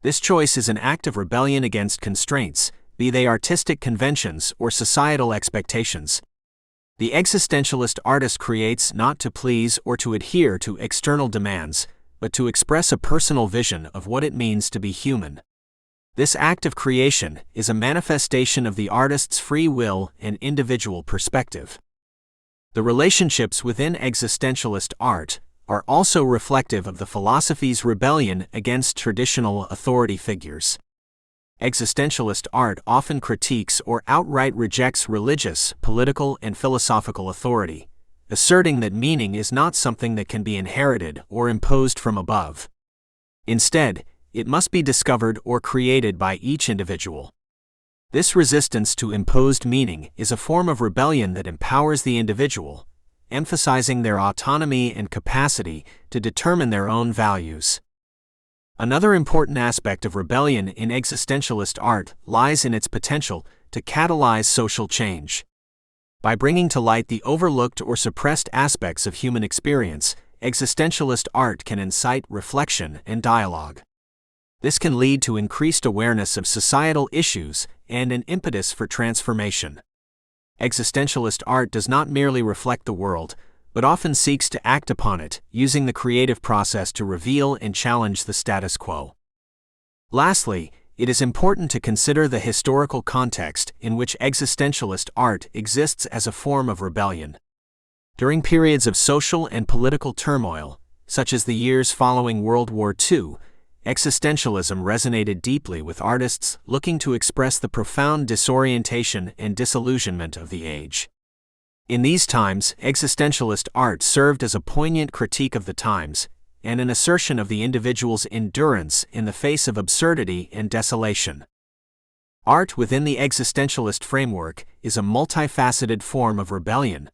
This choice is an act of rebellion against constraints, be they artistic conventions or societal expectations. The existentialist artist creates not to please or to adhere to external demands, but to express a personal vision of what it means to be human. This act of creation is a manifestation of the artist's free will and individual perspective. The relationships within existentialist art are also reflective of the philosophy's rebellion against traditional authority figures. Existentialist art often critiques or outright rejects religious, political, and philosophical authority, asserting that meaning is not something that can be inherited or imposed from above. Instead, it must be discovered or created by each individual. This resistance to imposed meaning is a form of rebellion that empowers the individual, emphasizing their autonomy and capacity to determine their own values. Another important aspect of rebellion in existentialist art lies in its potential to catalyze social change. By bringing to light the overlooked or suppressed aspects of human experience, existentialist art can incite reflection and dialogue. This can lead to increased awareness of societal issues and an impetus for transformation. Existentialist art does not merely reflect the world, but often seeks to act upon it, using the creative process to reveal and challenge the status quo. Lastly, it is important to consider the historical context in which existentialist art exists as a form of rebellion. During periods of social and political turmoil, such as the years following World War II, existentialism resonated deeply with artists looking to express the profound disorientation and disillusionment of the age. In these times, existentialist art served as a poignant critique of the times, and an assertion of the individual's endurance in the face of absurdity and desolation. Art within the existentialist framework is a multifaceted form of rebellion.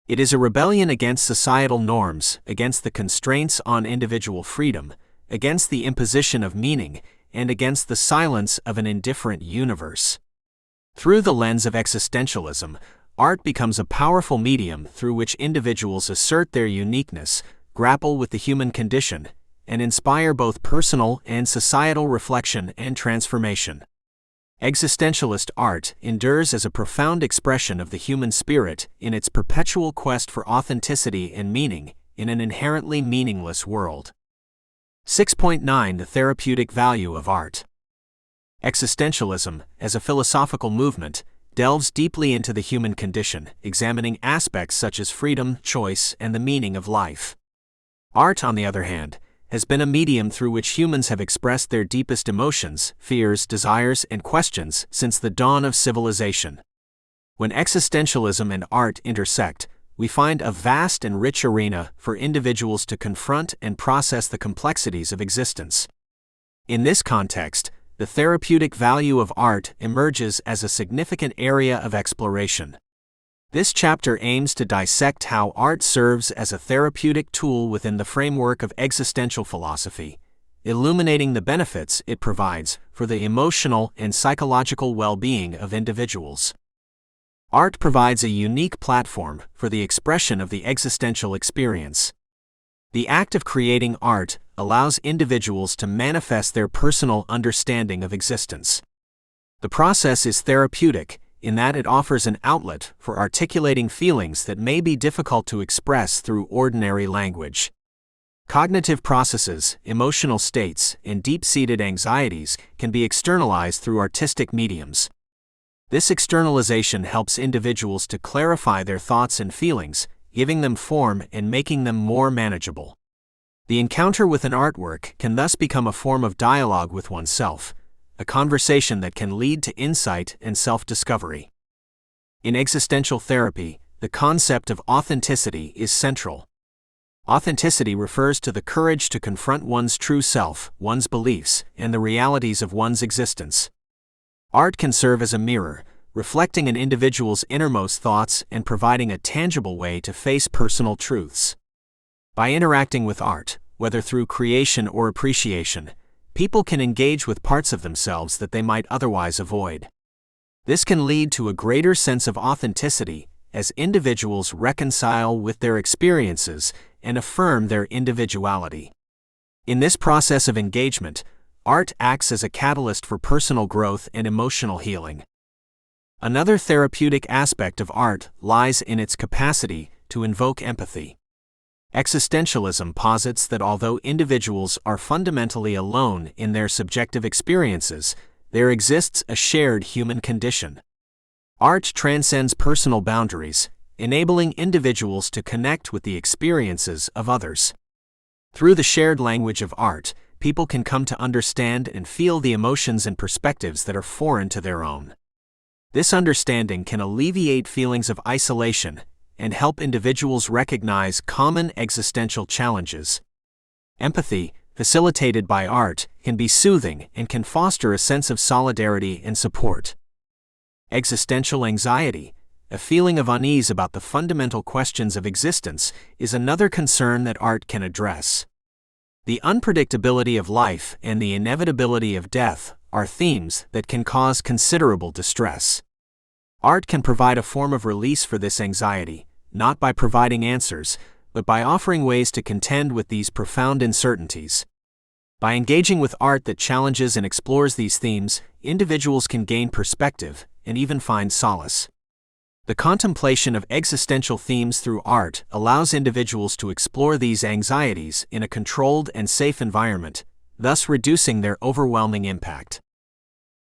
It is a rebellion against societal norms, against the constraints on individual freedom, against the imposition of meaning, and against the silence of an indifferent universe. Through the lens of existentialism, art becomes a powerful medium through which individuals assert their uniqueness, grapple with the human condition, and inspire both personal and societal reflection and transformation. Existentialist art endures as a profound expression of the human spirit in its perpetual quest for authenticity and meaning in an inherently meaningless world. 6.9 The therapeutic value of art. Existentialism, as a philosophical movement, delves deeply into the human condition, examining aspects such as freedom, choice, and the meaning of life. Art, on the other hand, has been a medium through which humans have expressed their deepest emotions, fears, desires, and questions since the dawn of civilization. When existentialism and art intersect, we find a vast and rich arena for individuals to confront and process the complexities of existence. In this context, the therapeutic value of art emerges as a significant area of exploration. This chapter aims to dissect how art serves as a therapeutic tool within the framework of existential philosophy, illuminating the benefits it provides for the emotional and psychological well-being of individuals. Art provides a unique platform for the expression of the existential experience. The act of creating art allows individuals to manifest their personal understanding of existence. The process is therapeutic in that it offers an outlet for articulating feelings that may be difficult to express through ordinary language. Cognitive processes, emotional states, and deep-seated anxieties can be externalized through artistic mediums. This externalization helps individuals to clarify their thoughts and feelings, giving them form and making them more manageable. The encounter with an artwork can thus become a form of dialogue with oneself, a conversation that can lead to insight and self-discovery. In existential therapy, the concept of authenticity is central. Authenticity refers to the courage to confront one's true self, one's beliefs, and the realities of one's existence. Art can serve as a mirror, reflecting an individual's innermost thoughts and providing a tangible way to face personal truths. By interacting with art, whether through creation or appreciation, people can engage with parts of themselves that they might otherwise avoid. This can lead to a greater sense of authenticity as individuals reconcile with their experiences and affirm their individuality. In this process of engagement, art acts as a catalyst for personal growth and emotional healing. Another therapeutic aspect of art lies in its capacity to invoke empathy. Existentialism posits that although individuals are fundamentally alone in their subjective experiences, there exists a shared human condition. Art transcends personal boundaries, enabling individuals to connect with the experiences of others. Through the shared language of art, people can come to understand and feel the emotions and perspectives that are foreign to their own. This understanding can alleviate feelings of isolation and help individuals recognize common existential challenges. Empathy, facilitated by art, can be soothing and can foster a sense of solidarity and support. Existential anxiety, a feeling of unease about the fundamental questions of existence, is another concern that art can address. The unpredictability of life and the inevitability of death are themes that can cause considerable distress. Art can provide a form of release for this anxiety, not by providing answers, but by offering ways to contend with these profound uncertainties. By engaging with art that challenges and explores these themes, individuals can gain perspective and even find solace. The contemplation of existential themes through art allows individuals to explore these anxieties in a controlled and safe environment, thus reducing their overwhelming impact.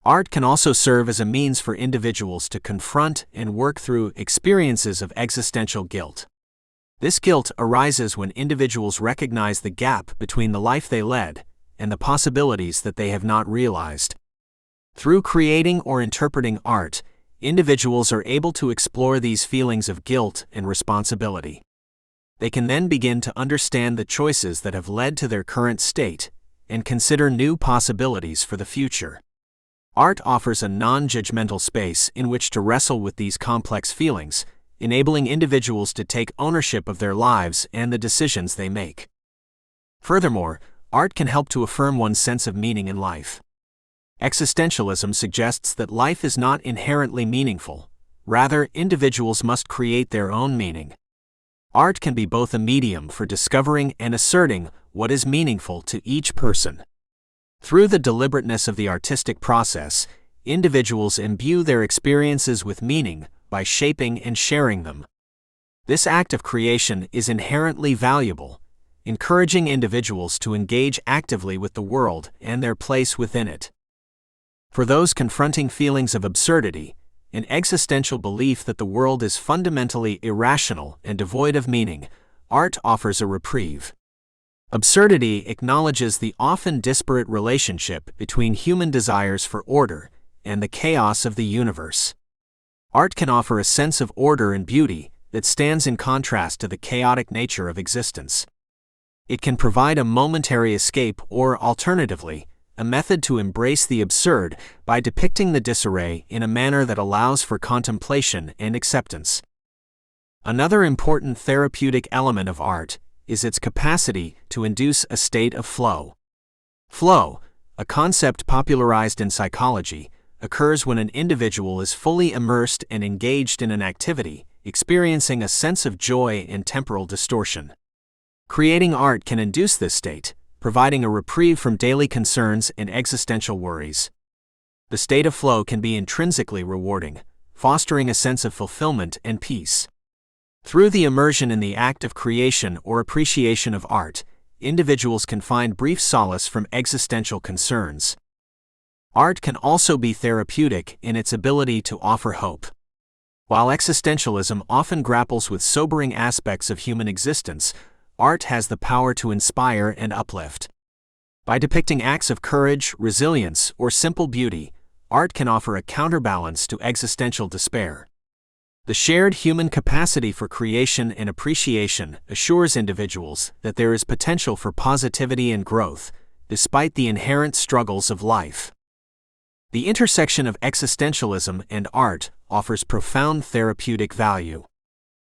Art can also serve as a means for individuals to confront and work through experiences of existential guilt. This guilt arises when individuals recognize the gap between the life they led and the possibilities that they have not realized. Through creating or interpreting art, individuals are able to explore these feelings of guilt and responsibility. They can then begin to understand the choices that have led to their current state and consider new possibilities for the future. Art offers a non-judgmental space in which to wrestle with these complex feelings, enabling individuals to take ownership of their lives and the decisions they make. Furthermore, art can help to affirm one's sense of meaning in life. Existentialism suggests that life is not inherently meaningful. Rather, individuals must create their own meaning. Art can be both a medium for discovering and asserting what is meaningful to each person. Through the deliberateness of the artistic process, individuals imbue their experiences with meaning by shaping and sharing them. This act of creation is inherently valuable, encouraging individuals to engage actively with the world and their place within it. For those confronting feelings of absurdity, an existential belief that the world is fundamentally irrational and devoid of meaning, art offers a reprieve. Absurdity acknowledges the often disparate relationship between human desires for order and the chaos of the universe. Art can offer a sense of order and beauty that stands in contrast to the chaotic nature of existence. It can provide a momentary escape or, alternatively, a method to embrace the absurd by depicting the disarray in a manner that allows for contemplation and acceptance. Another important therapeutic element of art is its capacity to induce a state of flow. Flow, a concept popularized in psychology, occurs when an individual is fully immersed and engaged in an activity, experiencing a sense of joy and temporal distortion. Creating art can induce this state, providing a reprieve from daily concerns and existential worries. The state of flow can be intrinsically rewarding, fostering a sense of fulfillment and peace. Through the immersion in the act of creation or appreciation of art, individuals can find brief solace from existential concerns. Art can also be therapeutic in its ability to offer hope. While existentialism often grapples with sobering aspects of human existence, art has the power to inspire and uplift. By depicting acts of courage, resilience, or simple beauty, art can offer a counterbalance to existential despair. The shared human capacity for creation and appreciation assures individuals that there is potential for positivity and growth, despite the inherent struggles of life. The intersection of existentialism and art offers profound therapeutic value.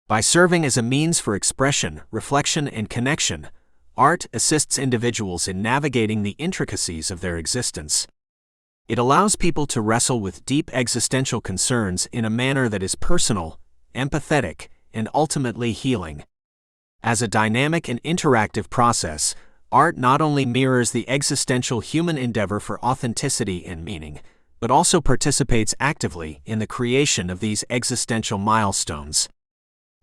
By serving as a means for expression, reflection, and connection, art assists individuals in navigating the intricacies of their existence. It allows people to wrestle with deep existential concerns in a manner that is personal, empathetic, and ultimately healing. As a dynamic and interactive process, art not only mirrors the existential human endeavor for authenticity and meaning, but also participates actively in the creation of these existential milestones.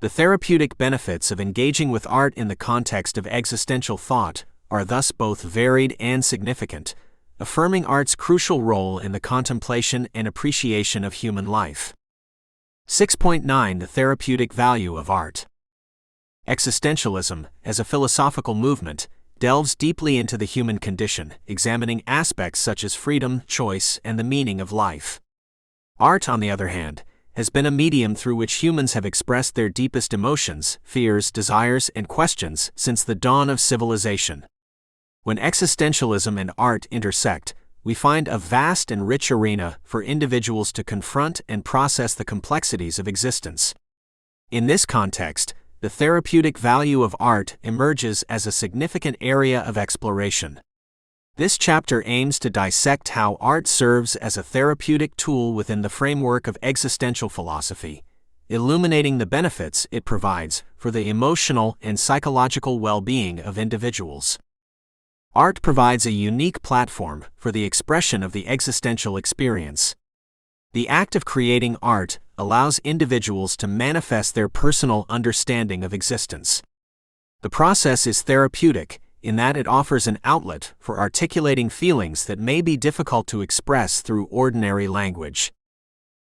The therapeutic benefits of engaging with art in the context of existential thought are thus both varied and significant, affirming art's crucial role in the contemplation and appreciation of human life. 6.9 The therapeutic value of art. Existentialism, as a philosophical movement, delves deeply into the human condition, examining aspects such as freedom, choice, and the meaning of life. Art, on the other hand, has been a medium through which humans have expressed their deepest emotions, fears, desires, and questions since the dawn of civilization. When existentialism and art intersect, we find a vast and rich arena for individuals to confront and process the complexities of existence. In this context, the therapeutic value of art emerges as a significant area of exploration. This chapter aims to dissect how art serves as a therapeutic tool within the framework of existential philosophy, illuminating the benefits it provides for the emotional and psychological well-being of individuals. Art provides a unique platform for the expression of the existential experience. The act of creating art allows individuals to manifest their personal understanding of existence. The process is therapeutic in that it offers an outlet for articulating feelings that may be difficult to express through ordinary language.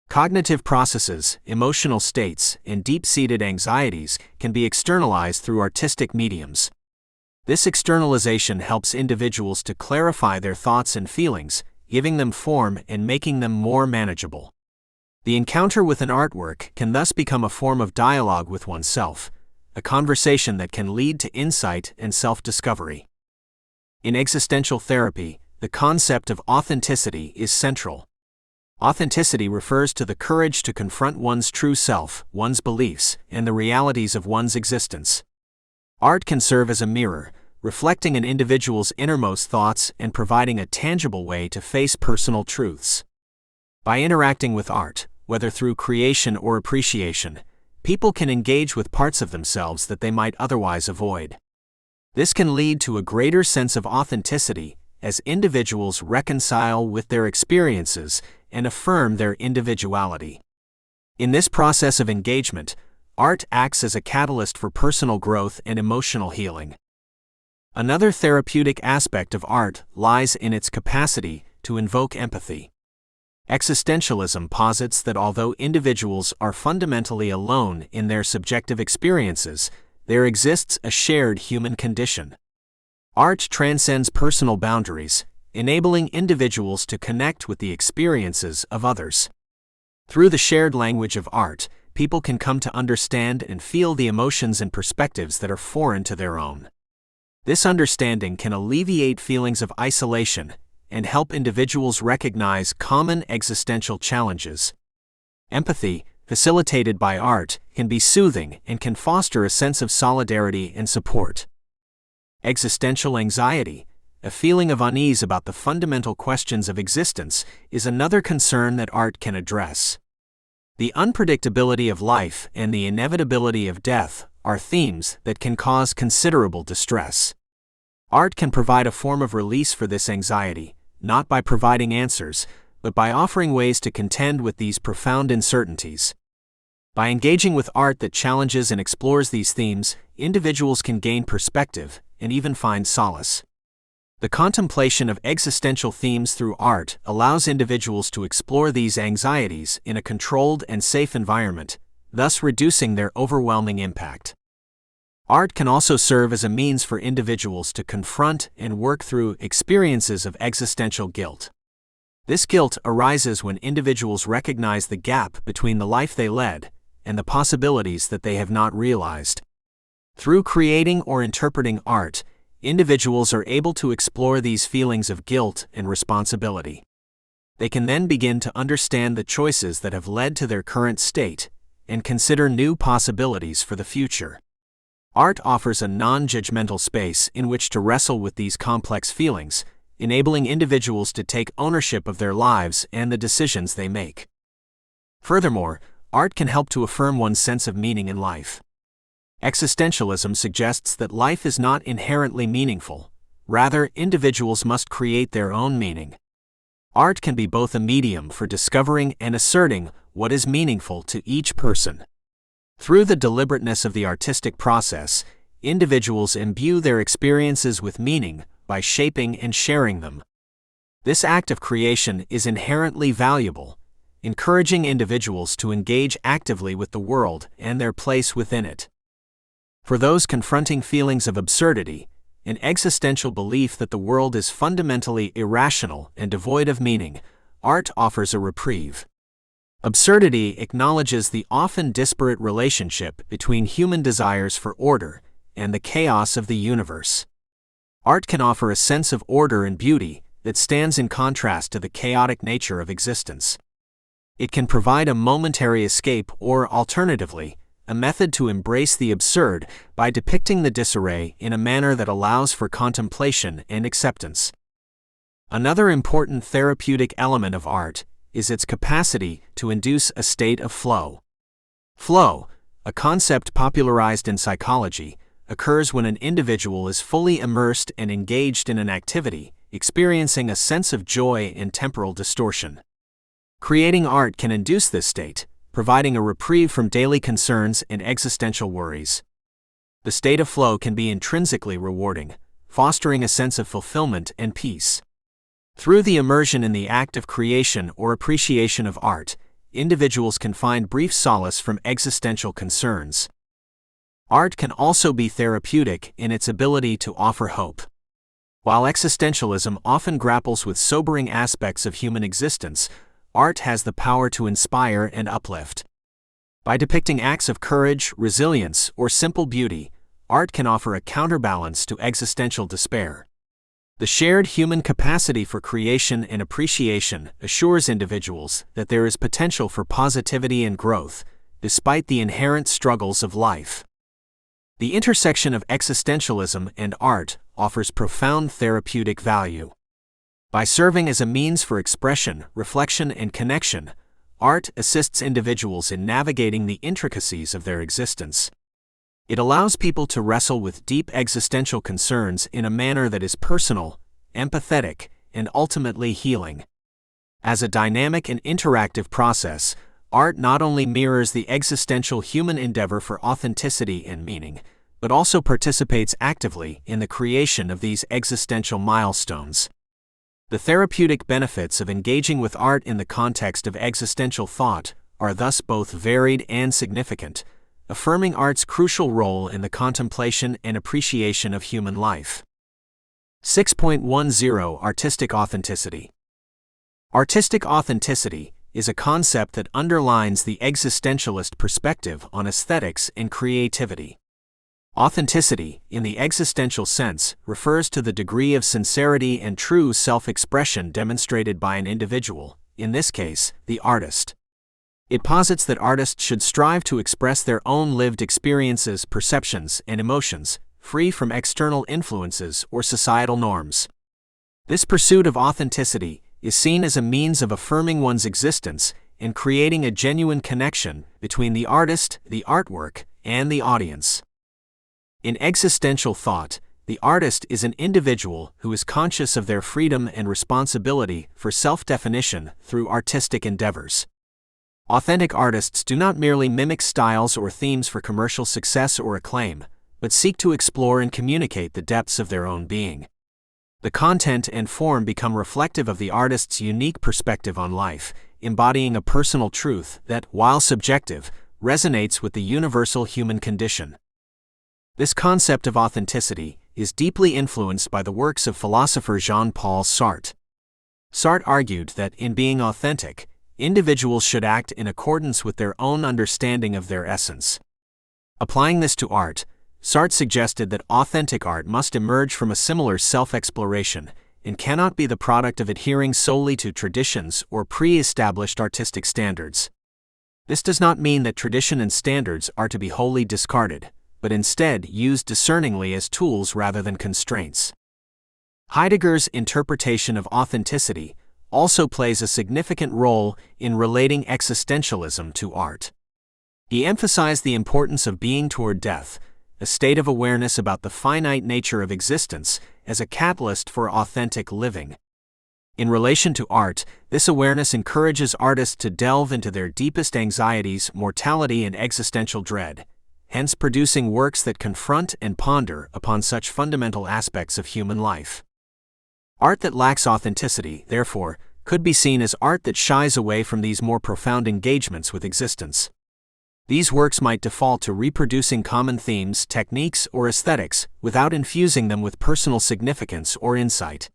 Cognitive processes, emotional states, and deep-seated anxieties can be externalized through artistic mediums. This externalization helps individuals to clarify their thoughts and feelings, giving them form and making them more manageable. The encounter with an artwork can thus become a form of dialogue with oneself, a conversation that can lead to insight and self-discovery. In existential therapy, the concept of authenticity is central. Authenticity refers to the courage to confront one's true self, one's beliefs, and the realities of one's existence. Art can serve as a mirror, reflecting an individual's innermost thoughts and providing a tangible way to face personal truths. By interacting with art, whether through creation or appreciation, people can engage with parts of themselves that they might otherwise avoid. This can lead to a greater sense of authenticity as individuals reconcile with their experiences and affirm their individuality. In this process of engagement, art acts as a catalyst for personal growth and emotional healing. Another therapeutic aspect of art lies in its capacity to invoke empathy. Existentialism posits that although individuals are fundamentally alone in their subjective experiences, there exists a shared human condition. Art transcends personal boundaries, enabling individuals to connect with the experiences of others. Through the shared language of art, people can come to understand and feel the emotions and perspectives that are foreign to their own. This understanding can alleviate feelings of isolation and help individuals recognize common existential challenges. Empathy, facilitated by art, can be soothing and can foster a sense of solidarity and support. Existential anxiety, a feeling of unease about the fundamental questions of existence, is another concern that art can address. The unpredictability of life and the inevitability of death are themes that can cause considerable distress. Art can provide a form of release for this anxiety, not by providing answers, but by offering ways to contend with these profound uncertainties. By engaging with art that challenges and explores these themes, individuals can gain perspective and even find solace. The contemplation of existential themes through art allows individuals to explore these anxieties in a controlled and safe environment, thus reducing their overwhelming impact. Art can also serve as a means for individuals to confront and work through experiences of existential guilt. This guilt arises when individuals recognize the gap between the life they led and the possibilities that they have not realized. Through creating or interpreting art, individuals are able to explore these feelings of guilt and responsibility. They can then begin to understand the choices that have led to their current state and consider new possibilities for the future. Art offers a non-judgmental space in which to wrestle with these complex feelings, enabling individuals to take ownership of their lives and the decisions they make. Furthermore, art can help to affirm one's sense of meaning in life. Existentialism suggests that life is not inherently meaningful. Rather, individuals must create their own meaning. Art can be both a medium for discovering and asserting what is meaningful to each person. Through the deliberateness of the artistic process, individuals imbue their experiences with meaning by shaping and sharing them. This act of creation is inherently valuable, encouraging individuals to engage actively with the world and their place within it. For those confronting feelings of absurdity, an existential belief that the world is fundamentally irrational and devoid of meaning, art offers a reprieve. Absurdity acknowledges the often disparate relationship between human desires for order and the chaos of the universe. Art can offer a sense of order and beauty, that stands in contrast to the chaotic nature of existence. It can provide a momentary escape or, alternatively, a method to embrace the absurd by depicting the disarray in a manner that allows for contemplation and acceptance. Another important therapeutic element of art is its capacity to induce a state of flow. Flow, a concept popularized in psychology, occurs when an individual is fully immersed and engaged in an activity, experiencing a sense of joy and temporal distortion. Creating art can induce this state, providing a reprieve from daily concerns and existential worries. The state of flow can be intrinsically rewarding, fostering a sense of fulfillment and peace. Through the immersion in the act of creation or appreciation of art, individuals can find brief solace from existential concerns. Art can also be therapeutic in its ability to offer hope. While existentialism often grapples with sobering aspects of human existence, art has the power to inspire and uplift. By depicting acts of courage, resilience, or simple beauty, art can offer a counterbalance to existential despair. The shared human capacity for creation and appreciation assures individuals that there is potential for positivity and growth, despite the inherent struggles of life. The intersection of existentialism and art offers profound therapeutic value. By serving as a means for expression, reflection, and connection, art assists individuals in navigating the intricacies of their existence. It allows people to wrestle with deep existential concerns in a manner that is personal, empathetic, and ultimately healing. As a dynamic and interactive process, art not only mirrors the existential human endeavor for authenticity and meaning, but also participates actively in the creation of these existential milestones. The therapeutic benefits of engaging with art in the context of existential thought are thus both varied and significant, affirming art's crucial role in the contemplation and appreciation of human life. 6.10 Artistic Authenticity. Artistic authenticity is a concept that underlines the existentialist perspective on aesthetics and creativity. Authenticity, in the existential sense, refers to the degree of sincerity and true self-expression demonstrated by an individual, in this case, the artist. It posits that artists should strive to express their own lived experiences, perceptions, and emotions, free from external influences or societal norms. This pursuit of authenticity is seen as a means of affirming one's existence and creating a genuine connection between the artist, the artwork, and the audience. In existential thought, the artist is an individual who is conscious of their freedom and responsibility for self-definition through artistic endeavors. Authentic artists do not merely mimic styles or themes for commercial success or acclaim, but seek to explore and communicate the depths of their own being. The content and form become reflective of the artist's unique perspective on life, embodying a personal truth that, while subjective, resonates with the universal human condition. This concept of authenticity is deeply influenced by the works of philosopher Jean-Paul Sartre. Sartre argued that, in being authentic, individuals should act in accordance with their own understanding of their essence. Applying this to art, Sartre suggested that authentic art must emerge from a similar self-exploration and cannot be the product of adhering solely to traditions or pre-established artistic standards. This does not mean that tradition and standards are to be wholly discarded, but instead used discerningly as tools rather than constraints. Heidegger's interpretation of authenticity also plays a significant role in relating existentialism to art. He emphasized the importance of being toward death, a state of awareness about the finite nature of existence, as a catalyst for authentic living. In relation to art, this awareness encourages artists to delve into their deepest anxieties, mortality, and existential dread, hence producing works that confront and ponder upon such fundamental aspects of human life. Art that lacks authenticity, therefore, could be seen as art that shies away from these more profound engagements with existence. These works might default to reproducing common themes, techniques, or aesthetics without infusing them with personal significance or insight.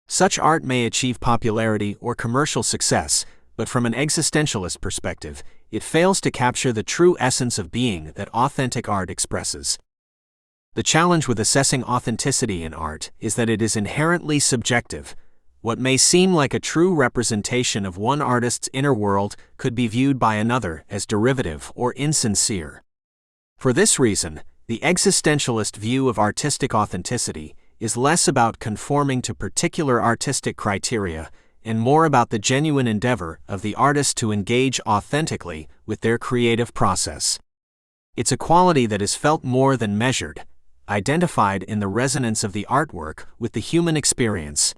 Such art may achieve popularity or commercial success, but from an existentialist perspective, it fails to capture the true essence of being that authentic art expresses. The challenge with assessing authenticity in art is that it is inherently subjective. What may seem like a true representation of one artist's inner world could be viewed by another as derivative or insincere. For this reason, the existentialist view of artistic authenticity is less about conforming to particular artistic criteria and more about the genuine endeavor of the artist to engage authentically with their creative process. It's a quality that is felt more than measured, identified in the resonance of the artwork with the human experience.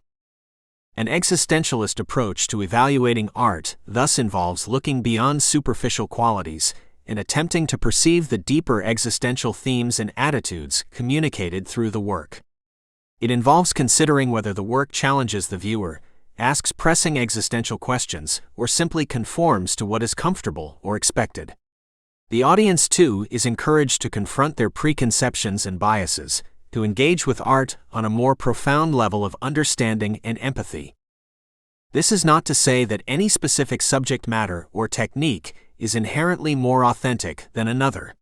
An existentialist approach to evaluating art thus involves looking beyond superficial qualities and attempting to perceive the deeper existential themes and attitudes communicated through the work. It involves considering whether the work challenges the viewer, asks pressing existential questions, or simply conforms to what is comfortable or expected. The audience, too, is encouraged to confront their preconceptions and biases, to engage with art on a more profound level of understanding and empathy. This is not to say that any specific subject matter or technique is inherently more authentic than another.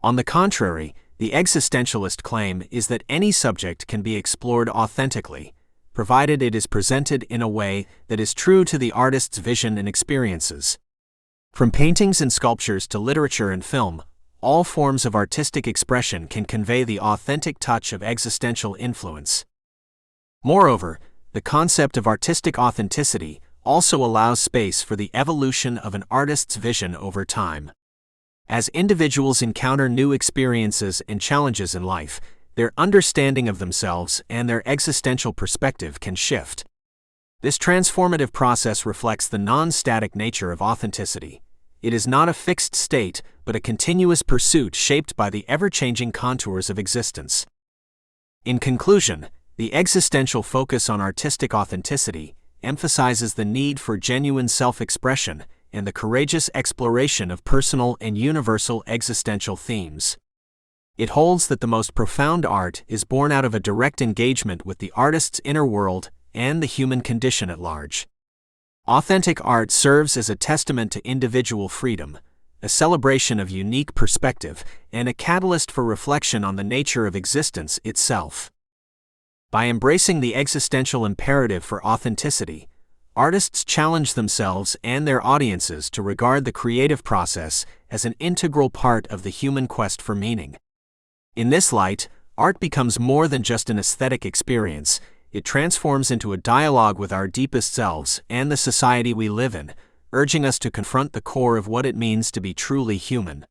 On the contrary, the existentialist claim is that any subject can be explored authentically, provided it is presented in a way that is true to the artist's vision and experiences. From paintings and sculptures to literature and film, all forms of artistic expression can convey the authentic touch of existential influence. Moreover, the concept of artistic authenticity also allows space for the evolution of an artist's vision over time. As individuals encounter new experiences and challenges in life, their understanding of themselves and their existential perspective can shift. This transformative process reflects the non-static nature of authenticity. It is not a fixed state, but a continuous pursuit shaped by the ever-changing contours of existence. In conclusion, the existential focus on artistic authenticity emphasizes the need for genuine self-expression and the courageous exploration of personal and universal existential themes. It holds that the most profound art is born out of a direct engagement with the artist's inner world and the human condition at large. Authentic art serves as a testament to individual freedom, a celebration of unique perspective, and a catalyst for reflection on the nature of existence itself. By embracing the existential imperative for authenticity, artists challenge themselves and their audiences to regard the creative process as an integral part of the human quest for meaning. In this light, art becomes more than just an aesthetic experience. It transforms into a dialogue with our deepest selves and the society we live in, urging us to confront the core of what it means to be truly human.